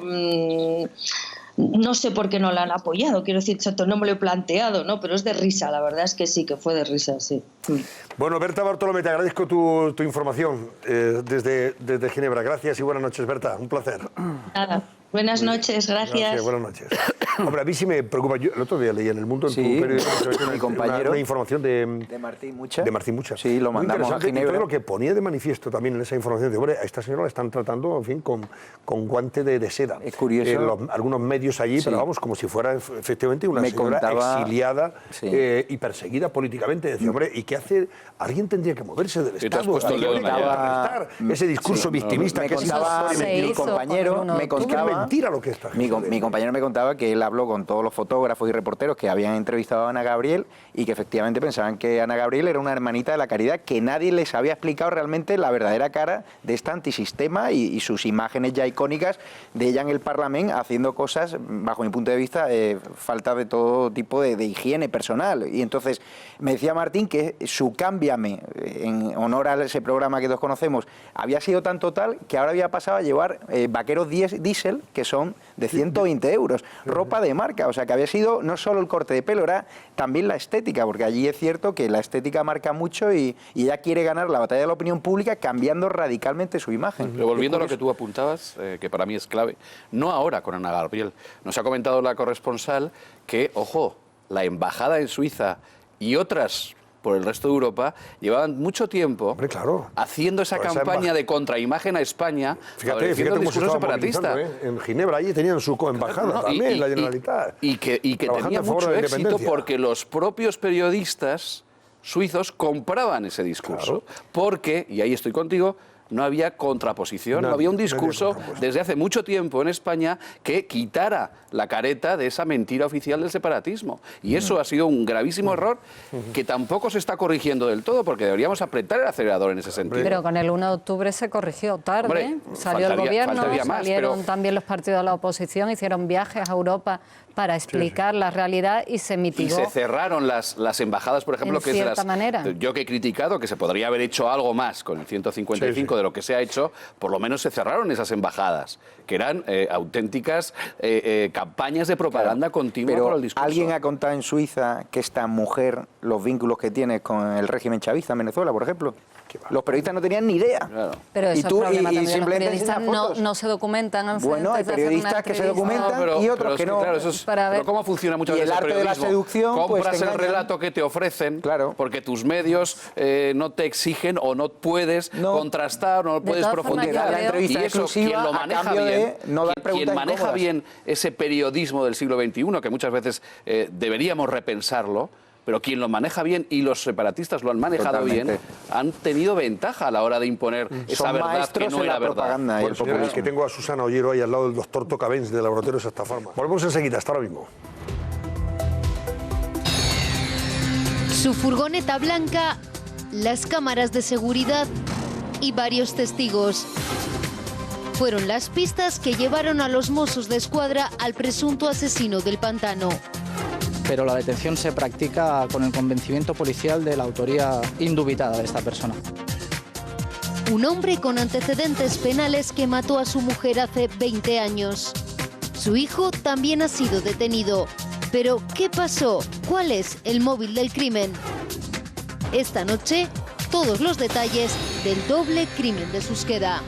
no sé por qué no la han apoyado, quiero decir, no me lo he planteado, ¿no? Pero es de risa, la verdad es que sí, que fue de risa, sí. Bueno, Berta Bartolomé, te agradezco tu información desde Ginebra. Gracias y buenas noches, Berta, un placer. Nada. Buenas noches, gracias. Buenas noches. Hombre, a mí sí me preocupa. Yo el otro día leí en El Mundo, en tu periódico, mi compañero, una información de Martín Mucha. De Martín Mucha. Sí, lo mandamos a Ginebra. Y todo lo que ponía de manifiesto también en esa información, de, a esta señora la están tratando, en fin, con guante de seda. Es curioso. Algunos medios allí, pero vamos, como si fuera efectivamente una señora exiliada y perseguida políticamente. Decía, hombre, ¿y qué hace? Alguien tendría que moverse del Estado. Ese discurso victimista que mi compañero me contaba. Mentira lo que está. Mi compañero me contaba que él habló con todos los fotógrafos y reporteros que habían entrevistado a Ana Gabriel y que efectivamente pensaban que Ana Gabriel era una hermanita de la caridad, que nadie les había explicado realmente la verdadera cara de este antisistema y sus imágenes ya icónicas de ella en el Parlamento haciendo cosas, bajo mi punto de vista, falta de todo tipo de higiene personal. Y entonces me decía Martín que su Cámbiame, en honor a ese programa que todos conocemos, había sido tan total que ahora había pasado a llevar vaqueros diésel, que son de 120 euros, ropa de marca, o sea que había sido no solo el corte de pelo, era también la estética, porque allí es cierto que la estética marca mucho y ella quiere ganar la batalla de la opinión pública cambiando radicalmente su imagen. Pero volviendo a lo que tú apuntabas, que para mí es clave, no ahora con Ana Gabriel, nos ha comentado la corresponsal que, ojo, la embajada en Suiza y otras por el resto de Europa, llevaban mucho tiempo haciendo esa campaña de contraimagen a España, fíjate un discurso separatista. En Ginebra, allí tenían su embajada también, la Generalitat. Y que tenía mucho éxito porque los propios periodistas suizos compraban ese discurso. Porque, y ahí estoy contigo, no había contraposición, no había un discurso desde hace mucho tiempo en España que quitara la careta de esa mentira oficial del separatismo. Y eso ha sido un gravísimo error que tampoco se está corrigiendo del todo, porque deberíamos apretar el acelerador en ese sentido. Pero con el 1 de octubre se corrigió tarde. Salió el gobierno, salieron también los partidos de la oposición, hicieron viajes a Europa para explicar la realidad y se mitigó. Y se cerraron las embajadas, por ejemplo, que es manera. Yo que he criticado que se podría haber hecho algo más con el 155 de lo que se ha hecho, por lo menos se cerraron esas embajadas, que eran auténticas campañas de propaganda continua por el discurso. ¿Alguien ha contado en Suiza que esta mujer, los vínculos que tiene con el régimen chavista en Venezuela, por ejemplo? Los periodistas no tenían ni idea. Claro. Pero eso y tú, es problema y también. Los periodistas fotos. no se documentan. Bueno, hay periodistas que se documentan y otros que no. Claro, eso es, pero ¿cómo funciona muchas veces el arte periodismo? De la seducción, compras pues, el relato que te ofrecen, porque tus medios no te exigen o no puedes contrastar, no puedes profundizar. Y eso, quien lo maneja bien, quien maneja bien ese periodismo del siglo XXI, que muchas veces deberíamos repensarlo, pero quien lo maneja bien, y los separatistas lo han manejado bien, han tenido ventaja a la hora de imponer esa verdad que no era verdad. Bueno, señores, que tengo a Susana Ollero ahí al lado del doctor Tocavens de Laboratorios Hasta Farma. Volvemos enseguida, hasta ahora mismo. Su furgoneta blanca, las cámaras de seguridad y varios testigos fueron las pistas que llevaron a los Mossos de Escuadra al presunto asesino del Pantano. Pero la detención se practica con el convencimiento policial de la autoría indubitada de esta persona. Un hombre con antecedentes penales que mató a su mujer hace 20 años. Su hijo también ha sido detenido. Pero, ¿qué pasó? ¿Cuál es el móvil del crimen? Esta noche, todos los detalles del doble crimen de Susqueda.